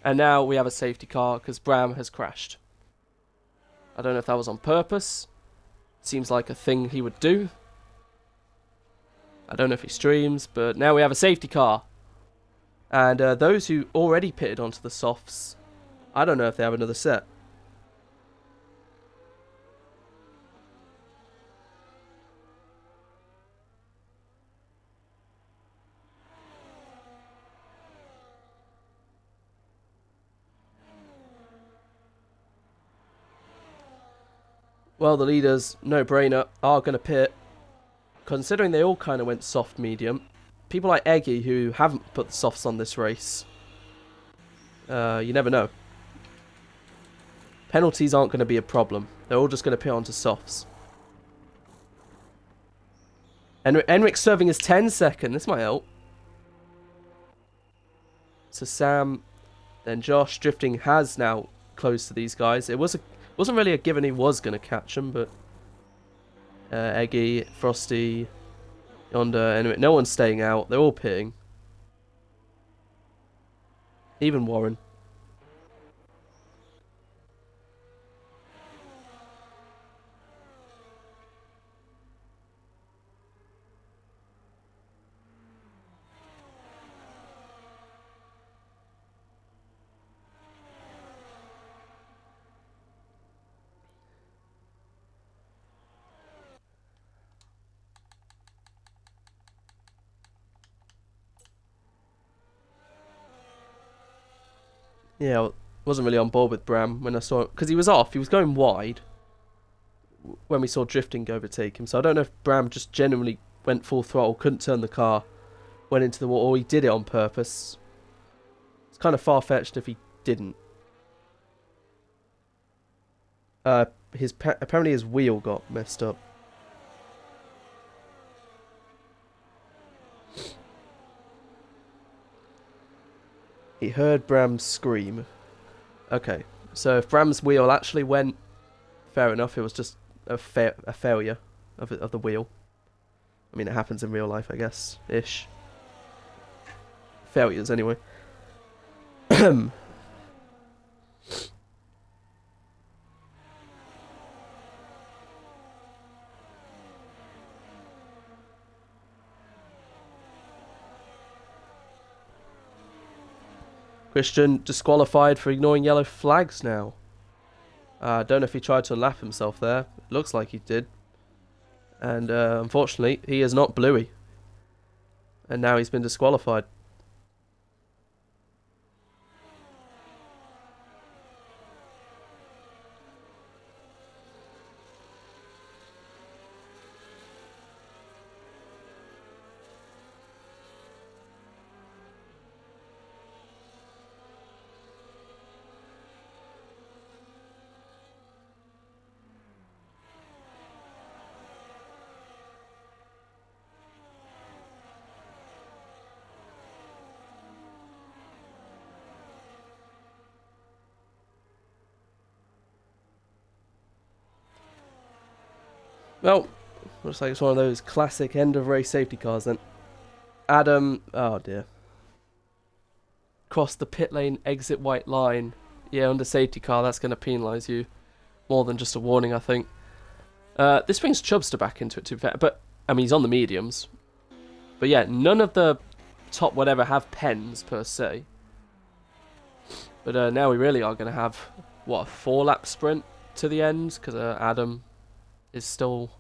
And now we have a safety car because Bram has crashed. I don't know if that was on purpose. Seems like a thing he would do. I don't know if he streams, but now we have a safety car. And those who already pitted onto the softs, I don't know if they have another set. Well, the leaders, no brainer, are going to pit. Considering they all kind of went soft medium. People like Eggy, who haven't put the softs on this race. You never know. Penalties aren't going to be a problem. They're all just going to pit onto softs. Enric serving as 10-second. This might help. So Sam, then Josh. Drifting has now close to these guys. It wasn't really a given he was going to catch them, but Eggy, Frosty, Yonder, and no one's staying out. They're all pitting. Even Warren. Yeah, I wasn't really on board with Bram when I saw it. Because he was off. He was going wide when we saw Drifting overtake him. So I don't know if Bram just genuinely went full throttle, couldn't turn the car, went into the wall, or he did it on purpose. It's kind of far-fetched if he didn't. Apparently his wheel got messed up. He heard Bram scream. Okay, so if Bram's wheel actually went, fair enough. It was just a failure of the wheel. I mean, it happens in real life, I guess, ish. Failures, anyway. Christian disqualified for ignoring yellow flags now. Don't know if he tried to lap himself there. It looks like he did. And unfortunately, he is not Bluey. And now he's been disqualified. Well, looks like it's one of those classic end of race safety cars then. Adam, oh dear. Cross the pit lane, exit white line. Yeah, under safety car, that's going to penalise you. More than just a warning, I think. This brings Chubster back into it, to be fair. But, I mean, he's on the mediums. But yeah, none of the top whatever have pens, per se. But now we really are going to have, what, a 4-lap sprint to the end? Because Adam is still...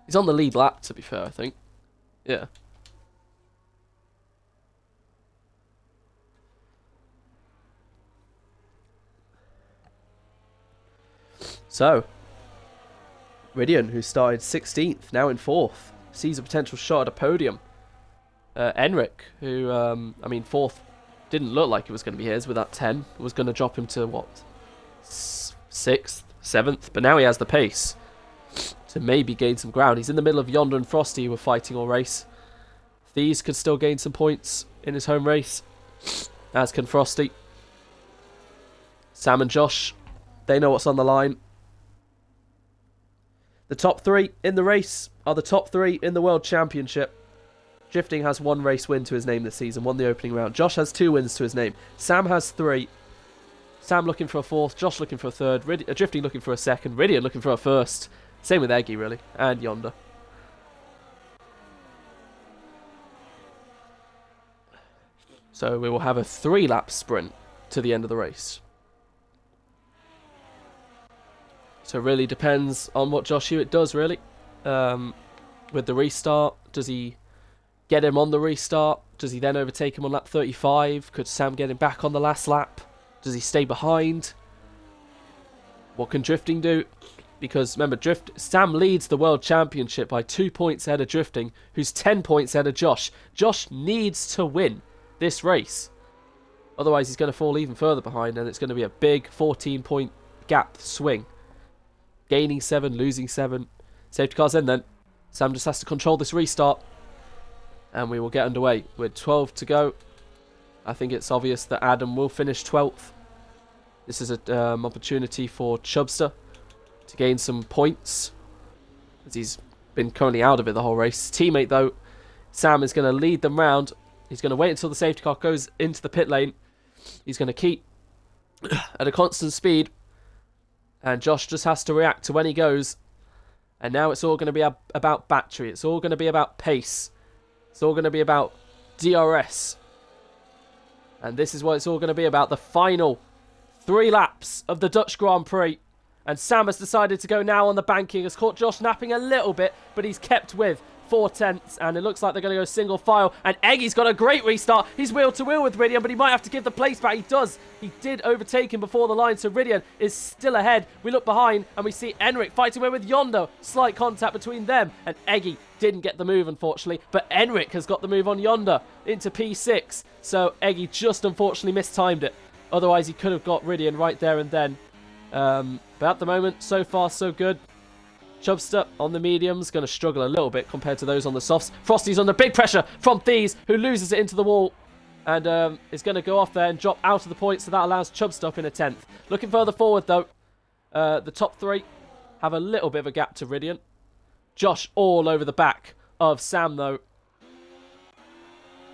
He's on the lead lap, to be fair, I think. Yeah. So, Ridian, who started 16th, now in 4th, sees a potential shot at a podium. Enric, who, I mean, 4th didn't look like it was going to be his with that 10. It was going to drop him to, what, 6th, 7th? But now he has the pace to maybe gain some ground. He's in the middle of Yonder and Frosty, who were fighting all race. These could still gain some points in his home race, as can Frosty. Sam and Josh, they know what's on the line. The top 3 in the race are the top 3 in the World Championship. Drifting has 1 race win to his name this season, won the opening round. Josh has 2 wins to his name. Sam has 3. Sam looking for a 4th, Josh looking for a 3rd, Drifting looking for a 2nd, Ridian looking for a 1st. Same with Eggy, really, and Yonder. So we will have a 3-lap sprint to the end of the race. So it really depends on what Josh Hewitt does, really. With the restart, does he get him on the restart? Does he then overtake him on lap 35? Could Sam get him back on the last lap? Does he stay behind? What can Drifting do? Because remember, Sam leads the World Championship by 2 points ahead of Drifting, who's 10 points ahead of Josh. Josh needs to win this race. Otherwise, he's going to fall even further behind, and it's going to be a big 14-point gap swing. Gaining 7, losing 7. Safety cars in then. Sam just has to control this restart. And we will get underway. With 12 to go. I think it's obvious that Adam will finish 12th. This is an opportunity for Chubster to gain some points, as he's been currently out of it the whole race. His teammate, though, Sam, is going to lead them round. He's going to wait until the safety car goes into the pit lane. He's going to keep at a constant speed. And Josh just has to react to when he goes. And now it's all going to be about battery. It's all going to be about pace. It's all going to be about DRS. And this is what it's all going to be about. The final 3 laps of the Dutch Grand Prix. And Sam has decided to go now on the banking. Has caught Josh napping a little bit, but he's kept with 4/10, and it looks like they're going to go single file. And Eggy's got a great restart. He's wheel to wheel with Ridian, but he might have to give the place back. He does. He did overtake him before the line, so Ridian is still ahead. We look behind, and we see Enric fighting away with Yonder. Slight contact between them, and Eggy didn't get the move, unfortunately, but Enric has got the move on Yonder into P6, so Eggy just unfortunately mistimed it. Otherwise, he could have got Ridian right there and then. But at the moment, so far, so good. Chubster on the mediums, going to struggle a little bit compared to those on the softs. Frosty's under big pressure from Thies, who loses it into the wall. And is going to go off there and drop out of the points, so that allows Chubster up in a 10th. Looking further forward, though, the top 3 have a little bit of a gap to Ridian. Josh all over the back of Sam, though.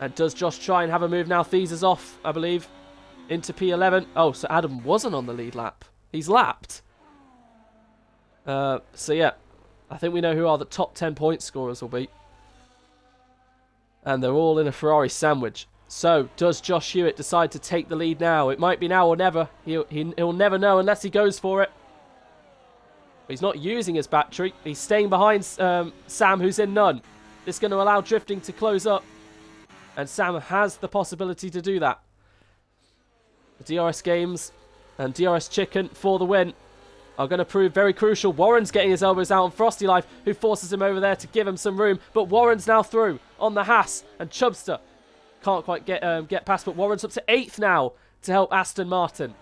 And does Josh try and have a move now? Thies is off, I believe, into P11. Oh, so Adam wasn't on the lead lap. He's lapped. So yeah, I think we know who our the top 10 point scorers will be. And they're all in a Ferrari sandwich. So, does Josh Hewitt decide to take the lead now? It might be now or never. He'll never know unless he goes for it. He's not using his battery. He's staying behind Sam, who's in none. This is going to allow Drifting to close up. And Sam has the possibility to do that. The DRS games and DRS Chicken for the win are going to prove very crucial. Warren's getting his elbows out on Frosty Life, who forces him over there to give him some room. But Warren's now through on the Haas, and Chubster can't quite get past. But Warren's up to 8th now to help Aston Martin.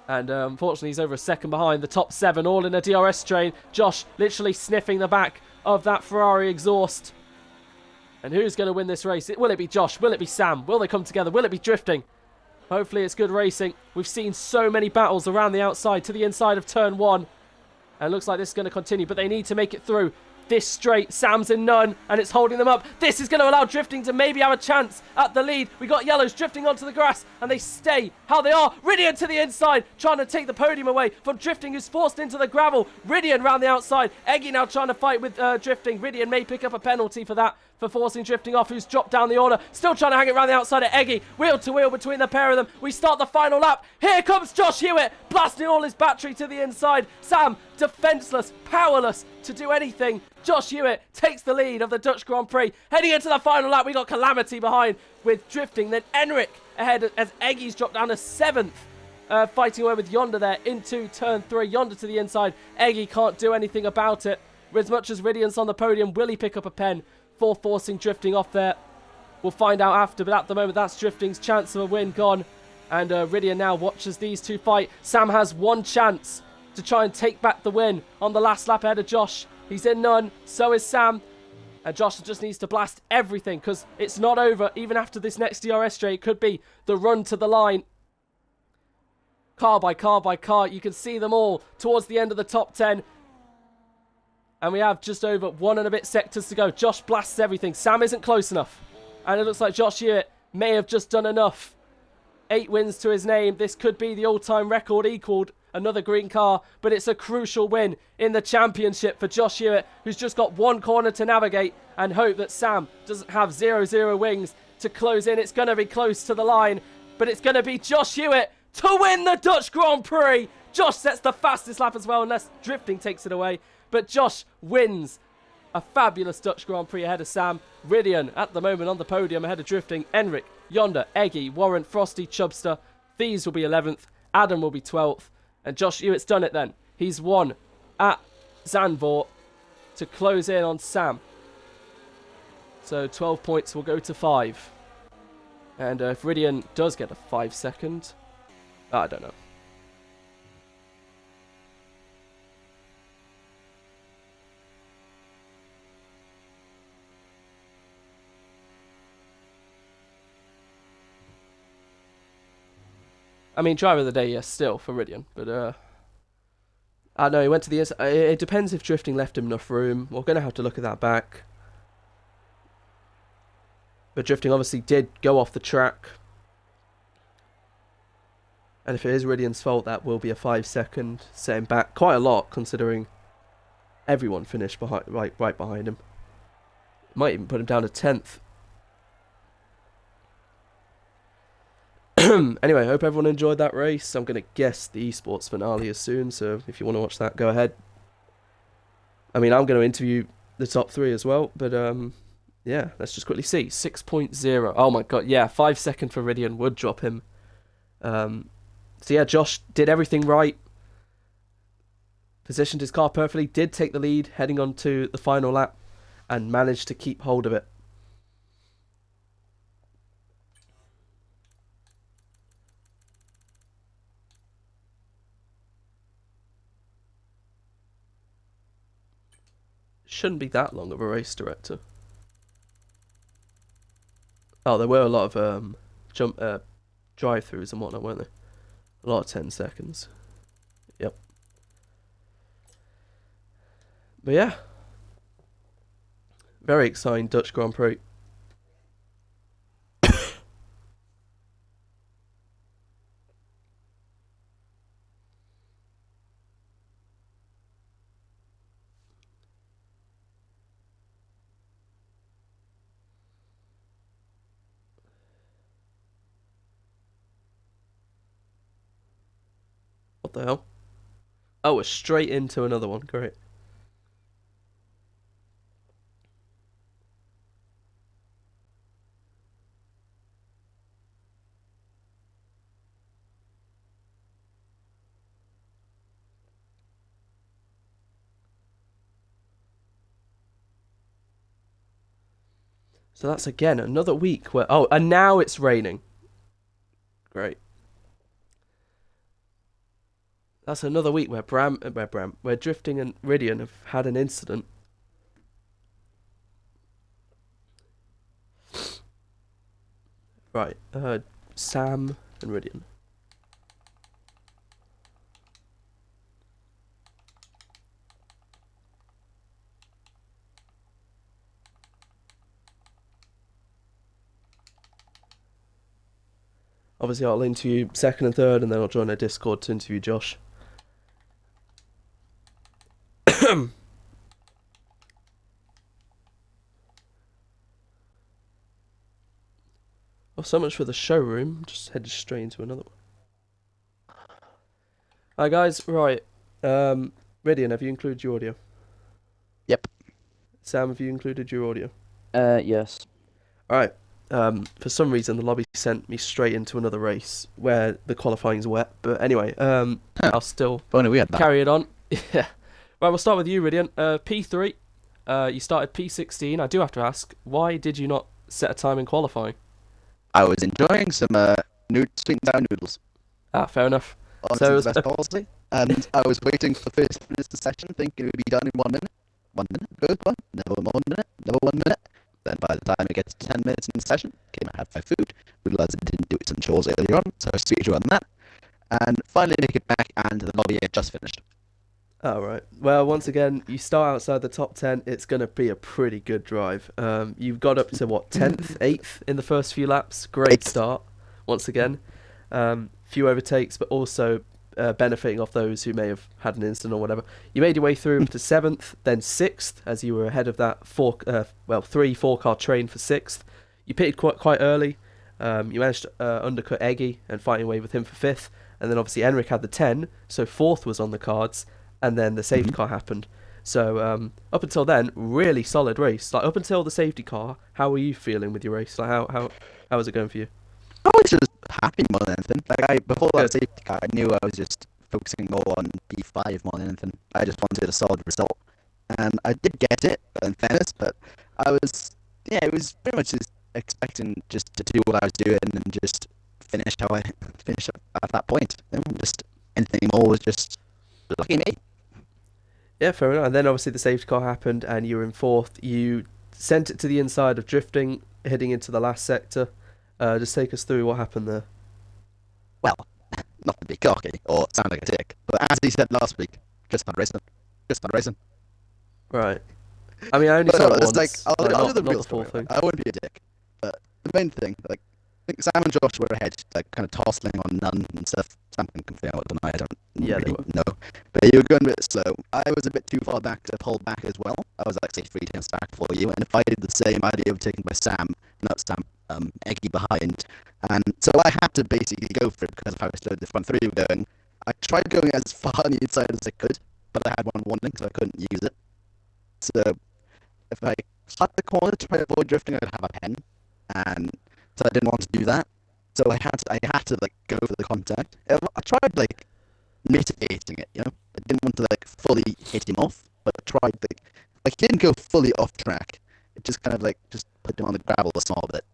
And unfortunately, he's over a second behind. The top 7 all in a DRS train. Josh literally sniffing the back of that Ferrari exhaust. And who's going to win this race? Will it be Josh? Will it be Sam? Will they come together? Will it be Drifting? Hopefully it's good racing. We've seen so many battles around the outside to the inside of turn 1. And it looks like this is going to continue, but they need to make it through this straight. Sam's in none, and it's holding them up. This is going to allow Drifting to maybe have a chance at the lead. We got yellows drifting onto the grass, and they stay how they are. Ridian to the inside, trying to take the podium away from Drifting, who's forced into the gravel. Ridian round the outside. Eggy now trying to fight with Drifting. Ridian may pick up a penalty for that, for forcing Drifting off, who's dropped down the order. Still trying to hang it around the outside of Eggy. Wheel to wheel between the pair of them. We start the final lap. Here comes Josh Hewitt, blasting all his battery to the inside. Sam, defenceless, powerless to do anything. Josh Hewitt takes the lead of the Dutch Grand Prix. Heading into the final lap, we got Calamity behind with Drifting. Then Enric ahead as Eggy's dropped down to 7th. Fighting away with Yonder there into turn 3. Yonder to the inside. Eggy can't do anything about it. As much as Ridian's on the podium, will he pick up a pen for forcing Drifting off there? We'll find out after, but at the moment, that's Drifting's chance of a win gone. And Ridian now watches these two fight. Sam has one chance to try and take back the win on the last lap ahead of Josh. He's in none, so is Sam. And Josh just needs to blast everything, because it's not over. Even after this next DRS straight, it could be the run to the line. Car by car by car, you can see them all towards the end of the top 10. And we have just over 1 and a bit sectors to go. Josh blasts everything. Sam isn't close enough. And it looks like Josh Hewitt may have just done enough. 8 wins to his name. This could be the all-time record equalled. Another green car, but it's a crucial win in the championship for Josh Hewitt, who's just got 1 corner to navigate and hope that Sam doesn't have 0-0 wings to close in. It's going to be close to the line, but it's going to be Josh Hewitt to win the Dutch Grand Prix. Josh sets the fastest lap as well, unless drifting takes it away. But Josh wins a fabulous Dutch Grand Prix ahead of Sam. Ridian at the moment on the podium ahead of drifting. Enric, Yonder, Eggy, Warren, Frosty, Chubster. Thieves will be 11th. Adam will be 12th. And Josh Hewitt's done it then. He's won at Zandvoort to close in on Sam. So 12 points will go to 5. And if Ridian does get a 5 second, I don't know. I mean, driver of the day, yes, still for Ridian, but I know he went to the. It depends if drifting left him enough room. We're going to have to look at that back. But drifting obviously did go off the track, and if it is Ridian's fault, that will be a 5 second, set him back quite a lot considering everyone finished behind, right behind him. Might even put him down to 10th. Anyway, I hope everyone enjoyed that race. I'm going to guess the esports finale is soon, so if you want to watch that, go ahead. I mean, I'm going to interview the top 3 as well, but yeah, let's just quickly see. 6.0. Oh my god, yeah, 5 second for Ridian would drop him. So yeah, Josh did everything right. Positioned his car perfectly, did take the lead heading on to the final lap, and managed to keep hold of it. Shouldn't be that long of a race, director. Oh, there were a lot of drive-throughs and whatnot, weren't there? A lot of 10 seconds. Yep. But yeah. Very exciting Dutch Grand Prix. What the hell? Oh, we're straight into another one. Great. So that's again another week where... Oh, and now it's raining. Great. That's another week where where drifting and Ridian have had an incident. Right, Sam and Ridian. Obviously, I'll interview second and third, and then I'll join a Discord to interview Josh. Well, so much for the showroom. Just headed straight into another one. Hi guys, right. Ridian, have you included your audio? Yep. Sam, have you included your audio? Yes. Alright. For some reason, the lobby sent me straight into another race where the qualifying's wet. But anyway, I'll still carry it on. Yeah. Right, we'll start with you, Ridian. P3. You started P16. I do have to ask, why did you not set a time in qualifying? I was enjoying some sweet and sour noodles. Ah, fair enough. Honestly, so the best policy. And I was waiting for the first minutes of the session, thinking it would be done in 1 minute. 1 minute, good one. Another 1 minute, another 1 minute. Then by the time it gets to 10 minutes in the session, came and had my food. Realised I didn't do some chores earlier on, so I switched on that. And finally make it back, and the lobby had just finished. Oh, right. Well, once again, you start outside the top 10. It's going to be a pretty good drive. You've got up to, what, 10th, 8th in the first few laps. Great start, once again. Few overtakes, but also benefiting off those who may have had an incident or whatever. You made your way through up to 7th, then 6th, as you were ahead of that 3-4 car train for 6th. You pitted quite early. You managed to undercut Eggy and fight your way with him for 5th. And then obviously Enric had the 10, so 4th was on the cards. And then the safety car happened. So up until then, really solid race. Like up until the safety car, how were you feeling with your race? Like how was it going for you? I was just happy more than anything. Like before that safety car, I knew I was just focusing more on P5 more than anything. I just wanted a solid result, and I did get it, in fairness. But it was pretty much just expecting just to do what I was doing and just finish how I finished at that point. Just anything more was just lucky me. Yeah, fair enough. And then obviously the safety car happened, and you were in 4th. You sent it to the inside of drifting, heading into the last sector. Just take us through what happened there. Well, not to be cocky or sound like a dick, but as he said last week, just not racing. Right. I mean, I only saw it once. Like, I'll do the not real the full story. thing. I wouldn't be a dick, but the main thing, like, I think Sam and Josh were ahead, like, kind of tossing on none and stuff. Sam can confirm or deny, I don't really know. But you were going a bit slow. I was a bit too far back to pull back as well. I was like, say, 3 times back for you, and if I did the same, I'd be overtaken by Eggy behind. And so I had to basically go for it because of how slow the front 3 were going. I tried going as far on the inside as I could, but I had one warning, so I couldn't use it. So if I cut the corner to try to avoid drifting, I'd have a pen, and so I didn't want to do that. So I had to like go for the contact. I tried like mitigating it, I didn't want to like fully hit him off, but I tried like he didn't go fully off track. It just kind of like just put him on the gravel a small bit,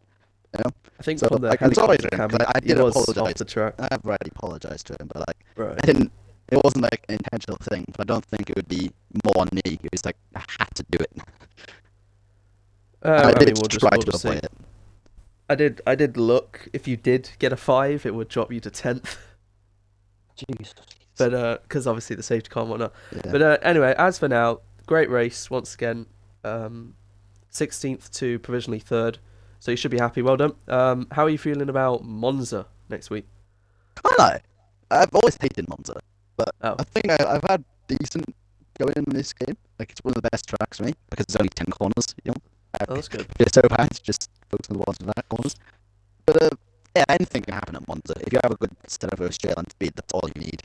I think so, from the like, I'm sorry to him, camera, I did apologize. off the track. I've already apologized to him, but like Right. It wasn't like an intentional thing. But I don't think it would be more on me. It was like I had to do it. I did try to avoid it. I did look. If you did get a 5, it would drop you to 10th. Jesus. But because obviously the safety car and whatnot. Yeah. But anyway, as for now, great race once again. 16th to provisionally 3rd. So you should be happy. Well done. How are you feeling about Monza next week? Can't lie. I've always hated Monza, but Oh. I think I've had decent going in this game. Like, it's one of the best tracks for me because there's only 10 corners. Oh, that's good. It's so bad to just focus on the ones with that corners. But yeah, anything can happen at Monza. If you have a good set of straight line speed, that's all you need.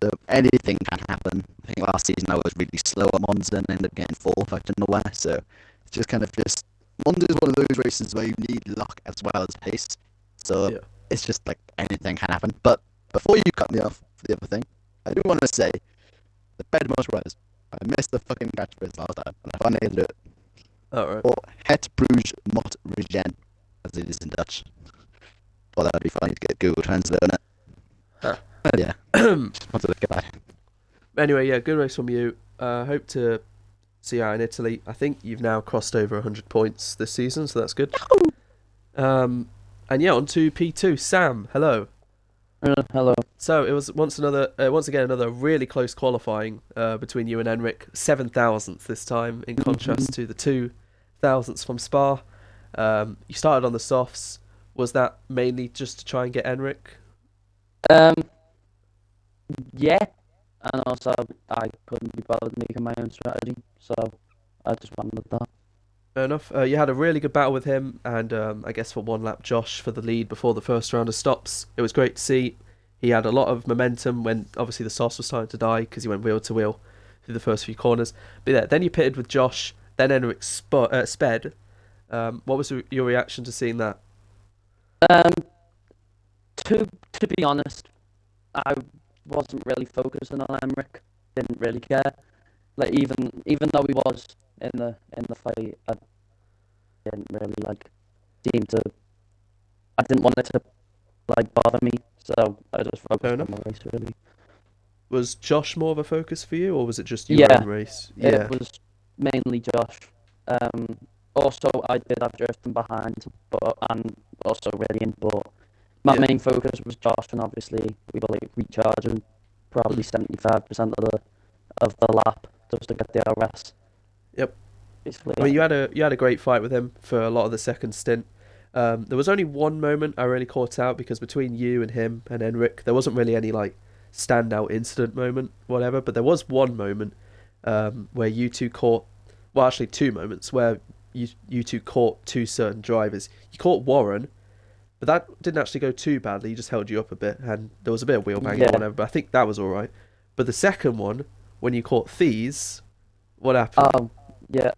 So anything can happen. I think last season I was really slow at Monza and ended up getting 4th out of nowhere. So it's just kind of Monza is one of those races where you need luck as well as pace. So Yeah. it's just like anything can happen. But before you cut me off for the other thing, I do want to say the bed most rise. I missed the fucking catchphrase last time, and I finally able to do it. All right. Or Het Bruges Mot Regen, as it is in Dutch. Well, that'd be funny to get Google Translate on it. Huh. But yeah, just wanted to get that. Anyway, yeah, good race from you. Hope to see you out in Italy. I think you've now crossed over 100 points this season, so that's good. And yeah, on to P2. Sam, hello. Hello. So it was once again another really close qualifying between you and Enric. 7,000th this time, in contrast to the 2,000ths from Spa. You started on the softs. Was that mainly just to try and get Enric? Yeah, and also I couldn't be bothered making my own strategy, so I just went with that. Fair enough. You had a really good battle with him, and I guess for one lap, Josh for the lead before the first round of stops. It was great to see. He had a lot of momentum when obviously the sauce was starting to die because he went wheel to wheel through the first few corners. But yeah, then you pitted with Josh, then Enric sped. What was your reaction to seeing that? To be honest, I wasn't really focusing on Emmerich. Didn't really care. Like even though he was in the fight, I didn't really seem to. I didn't want it to bother me, so I just focused on my race really. Was Josh more of a focus for you, or was it just your Yeah, own race? It was mainly Josh. Also, I did have drifting behind, and also Radiant, but my main focus was Josh, and obviously we were recharging probably 75% of the lap just to get the DRS. Yep. Basically, I mean, you had a great fight with him for a lot of the second stint. There was only one moment I really caught out because between you and him and Enric, there wasn't really any like standout incident moment, whatever. But there was one moment where you two caught, well, actually two moments where you two caught two certain drivers. You caught Warren, but that didn't actually go too badly. He just held you up a bit, and there was a bit of wheel banging, Yeah. whatever. But I think that was all right. But the second one, when you caught Thies, what happened? oh yeah.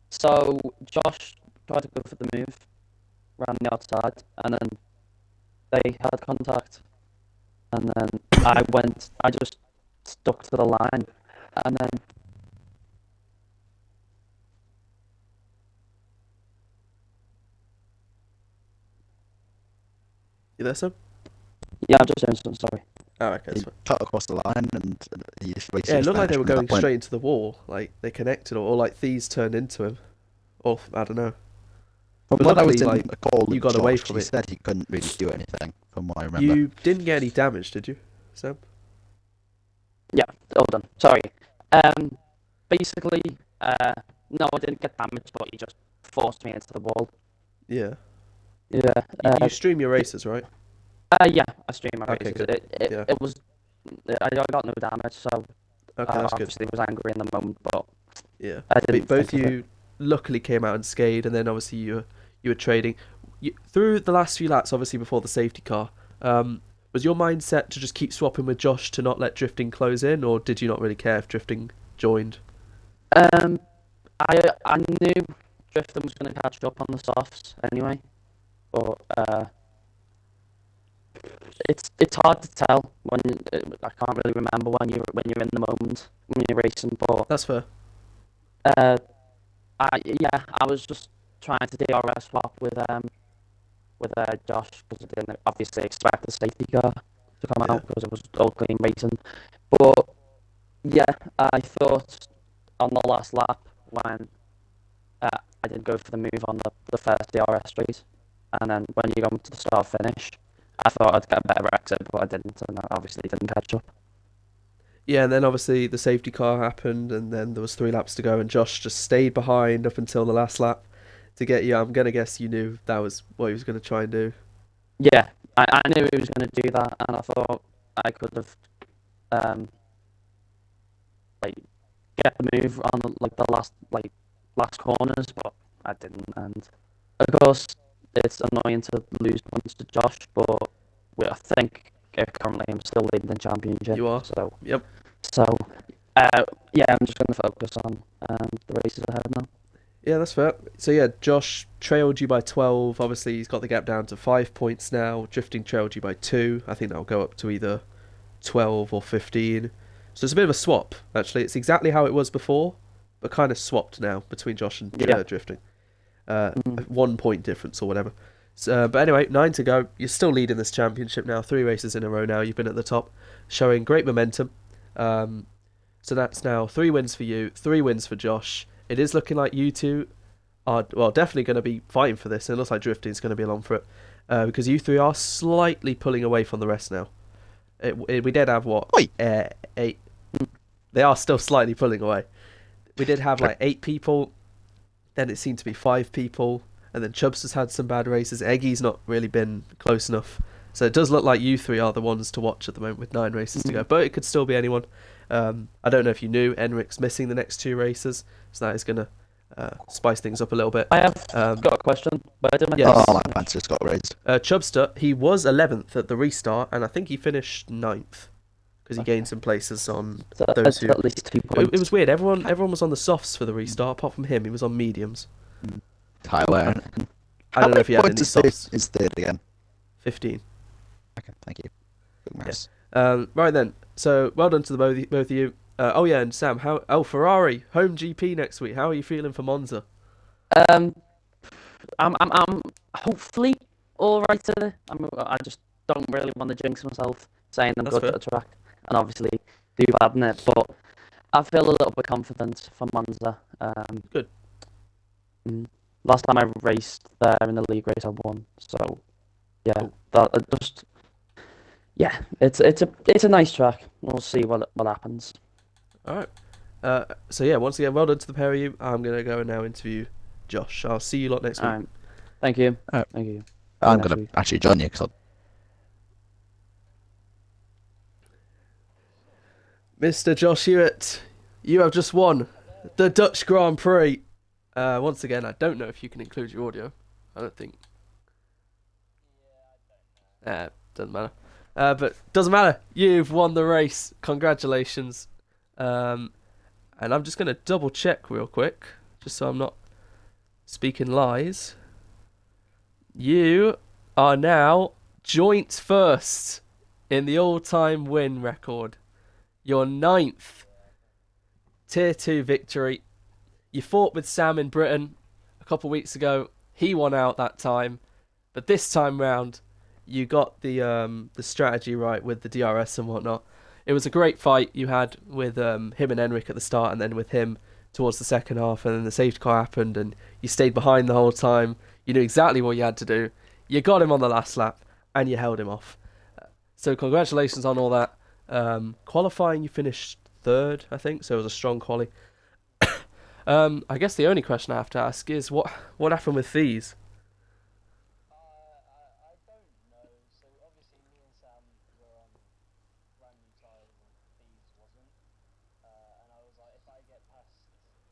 So Josh tried to go for the move around the outside, and then they had contact, and then I just stuck to the line, and then You there, Sam? yeah, I'm just saying something. Sorry. Oh, okay, that's He fine. cut across the line and he just wasted Yeah, it his looked like they were suspension at going that point. straight into the wall. Like they connected, or like Thies turned into him. Or I don't know. From But what I was luckily, in like, a call with you got away Josh, from he it. said he couldn't really do anything, from what I remember. You didn't get any damage, did you, Sam? Yeah, hold on. Sorry. Basically, no, I didn't get damaged, but he just forced me into the wall. Yeah. Yeah. You stream your races, right? Yeah, I streamed my Okay, races. good. Yeah. It was. I got no damage, so Okay, that's good. obviously was angry in the moment, but Yeah. I didn't Both think of it. you luckily came out unscathed, and then obviously you were trading. Through the last few laps, obviously before the safety car, was your mindset to just keep swapping with Josh to not let drifting close in, or did you not really care if drifting joined? I knew drifting was going to catch up on the softs anyway, but it's hard to tell when I can't really remember when you're in the moment when you're racing, but That's fair. I was just trying to DRS swap with Josh because I didn't obviously expect the safety car to come Yeah. out because it was all clean racing. But yeah, I thought on the last lap when I did go for the move on the first DRS straight, and then when you go to the start finish, I thought I'd get a better exit, but I didn't, and I obviously didn't catch up. Yeah, and then obviously the safety car happened, and then there was 3 laps to go, and Josh just stayed behind up until the last lap to get you. I'm gonna guess you knew that was what he was gonna try and do. Yeah, I knew he was going to do that, and I thought I could have like get the move on the last corners, but I didn't. And of course, it's annoying to lose points to Josh, but I think currently I'm still leading the championship. You are. So Yep. yeah, I'm just going to focus on the races ahead now. Yeah, that's fair. So yeah, Josh trailed you by 12. Obviously, he's got the gap down to 5 points now. Drifting trailed you by 2. I think that'll go up to either 12 or 15. So it's a bit of a swap, actually. It's exactly how it was before, but kind of swapped now between Josh and Yeah. Drifting. 1 point difference or whatever. So, but anyway, 9 to go. You're still leading this championship now. 3 races in a row now. You've been at the top, showing great momentum. So that's now 3 wins for you, 3 wins for Josh. It is looking like you two are, well, definitely going to be fighting for this. And it looks like Drifting's going to be along for it. Because you 3 are slightly pulling away from the rest now. We did have, what? Oi. 8. They are still slightly pulling away. We did have like 8 people. Then it seemed to be 5 people. And then Chubbs has had some bad races. Eggy's not really been close enough. So it does look like you 3 are the ones to watch at the moment with 9 races to go. But it could still be anyone. I don't know if you knew, Enric's missing the next 2 races. So that is going to spice things up a little bit. I have got a question, but I didn't. Yes. Oh, my pants just got raised. Chubster, he was 11th at the restart. And I think he finished 9th. Because he gained some places on those That's who... at least 2 points. It was weird. Everyone was on the softs for the restart, apart from him. He was on mediums. Tyler. I don't know if he had any softs. Is third again? 15. Okay, thank you. Good maths. Right then. So well done to the both of you. Oh yeah, and Sam. Ferrari home GP next week. How are you feeling for Monza? I'm hopefully all right today. I just don't really want to jinx myself saying I'm That's good fair. at the track, and obviously do bad in it. But I feel a little bit confident for Monza. Good. Last time I raced there in the league race, I won. So yeah, Cool. it's a nice track. We'll see what happens. All right. So yeah, once again, well done to the pair of you. I'm gonna go and now interview Josh. I'll see you lot next week. All right. Thank you. Alright. Thank you. I'm next gonna week. actually join you because Mr. Josh Hewitt, you have just won the Dutch Grand Prix. Once again, I don't know if you can include your audio. I don't think. Doesn't matter. But doesn't matter. You've won the race. Congratulations. And I'm just gonna double check real quick, just so I'm not speaking lies. You are now joint first in the all-time win record. Your 9th Tier 2 victory. You fought with Sam in Britain a couple of weeks ago. He won out that time. But this time round, you got the strategy right with the DRS and whatnot. It was a great fight you had with him and Enric at the start, and then with him towards the second half, and then the safety car happened, and you stayed behind the whole time. You knew exactly what you had to do. You got him on the last lap, and you held him off. So congratulations on all that. Qualifying, you finished 3rd, I think, so it was a strong quali. I guess the only question I have to ask is what happened with fees? I don't know. So obviously me and Sam were on brand new tyres and Fees wasn't. And I was like, if I get past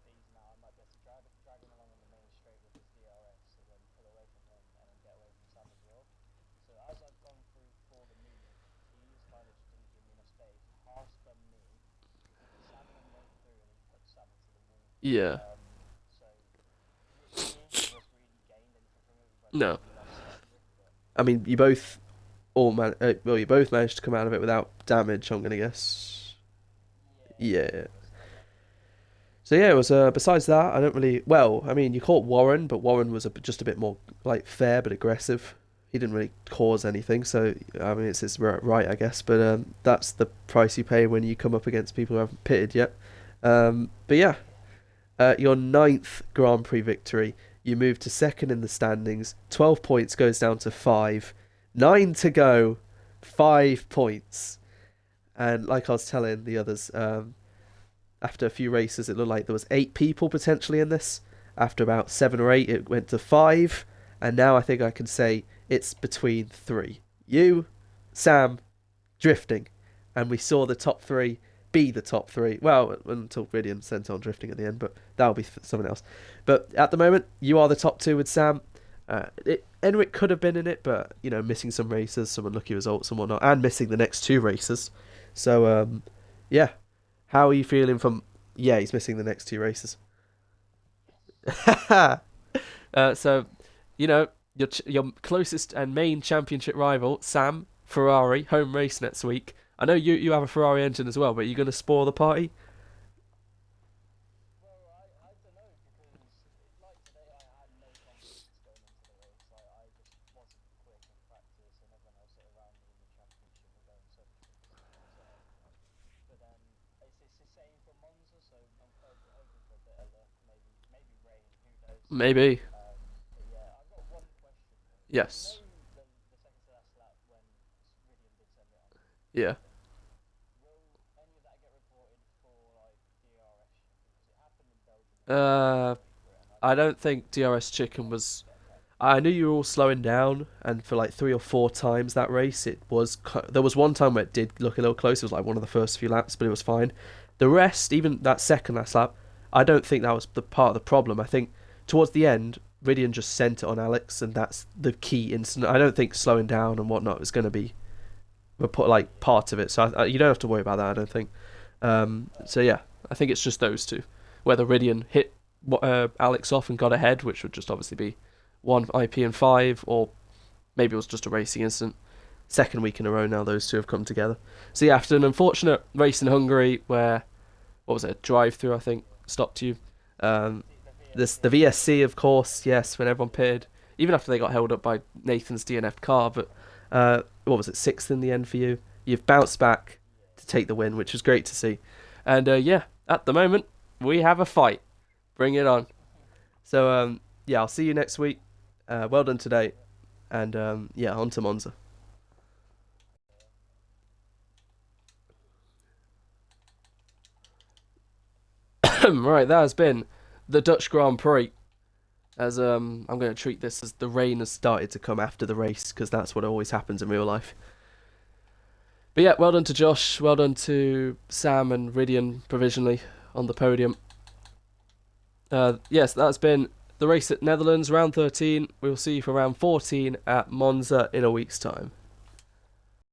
Fees now, I might be able to drag him along on the main straight with his DRS and then pull away from him and then get away from Sam as well. So as I've gone through for the move, Fees kind of just didn't give me enough space. Half spun me. Sam then went through and he put Sam into the wall. Yeah. So neither of us really gained anything from it. No. I mean, you both you both managed to come out of it without damage, I'm gonna guess. Yeah. So yeah, it was. Besides that, I don't really. Well, I mean, you caught Warren, but Warren was just a bit more like fair but aggressive. He didn't really cause anything, so I mean, it's his right, I guess. But that's the price you pay when you come up against people who haven't pitted yet. But yeah, your 9th Grand Prix victory. You move to 2nd in the standings. 12 points goes down to 5. 9 to go. 5 points. And like I was telling the others, after a few races, it looked like there was 8 people potentially in this. After about 7 or 8, it went to 5. And now I think I can say it's between 3. You, Sam, drifting. And we saw the top 3 be the top 3. Well, until Ridian sent on drifting at the end, but that'll be something else. But at the moment, you are the top 2 with Sam. Enric could have been in it, but missing some races, some unlucky results and whatnot, and missing the next 2 races. So yeah, how are you feeling from? Yeah, he's missing the next 2 races. So your closest and main championship rival, Sam, Ferrari, home race next week. I know you have a Ferrari engine as well, but are you going to spoil the party? Well, I don't know because like today I had no confidence going into the race. I just wasn't quick in practice and everyone else around me in the championship were going so much quicker. But then it's the same for Monza, so I'm hoping for a bit of luck, maybe rain, who knows. Maybe. But yeah, I've got one question. Yes. The second to last lap when Ridian did send it on. Yeah. Any of that get reported for like DRS? Because it happened in Belgium. I don't think DRS Chicken was. I knew you were all slowing down, and for like 3 or 4 times that race, it was. There was one time where it did look a little close. It was like one of the first few laps, but it was fine. The rest, even that second last lap, I don't think that was the part of the problem. I think towards the end, Ridian just sent it on Alex, and that's the key incident. I don't think slowing down and whatnot is going to be like part of it. So you don't have to worry about that. I don't think. So yeah, I think it's just those 2. Whether Ridian hit Alex off and got ahead, which would just obviously be 1 IP and 5, or maybe it was just a racing incident. 2nd week in a row now those 2 have come together. So yeah, after an unfortunate race in Hungary where, what was it, a drive-through I think stopped you. The VSC, of course, yes, when everyone pitted, even after they got held up by Nathan's DNF car, but what was it, 6th in the end for you? You've bounced back to take the win, which was great to see. And yeah, at the moment, we have a fight. Bring it on. So yeah, I'll see you next week. Well done today. And yeah, on to Monza. Right, that has been the Dutch Grand Prix. As I'm going to treat this as the rain has started to come after the race, because that's what always happens in real life. But yeah, well done to Josh, well done to Sam and Ridian provisionally on the podium. Yes, that's been the race at Netherlands, round 13. We'll see you for round 14 at Monza in a week's time.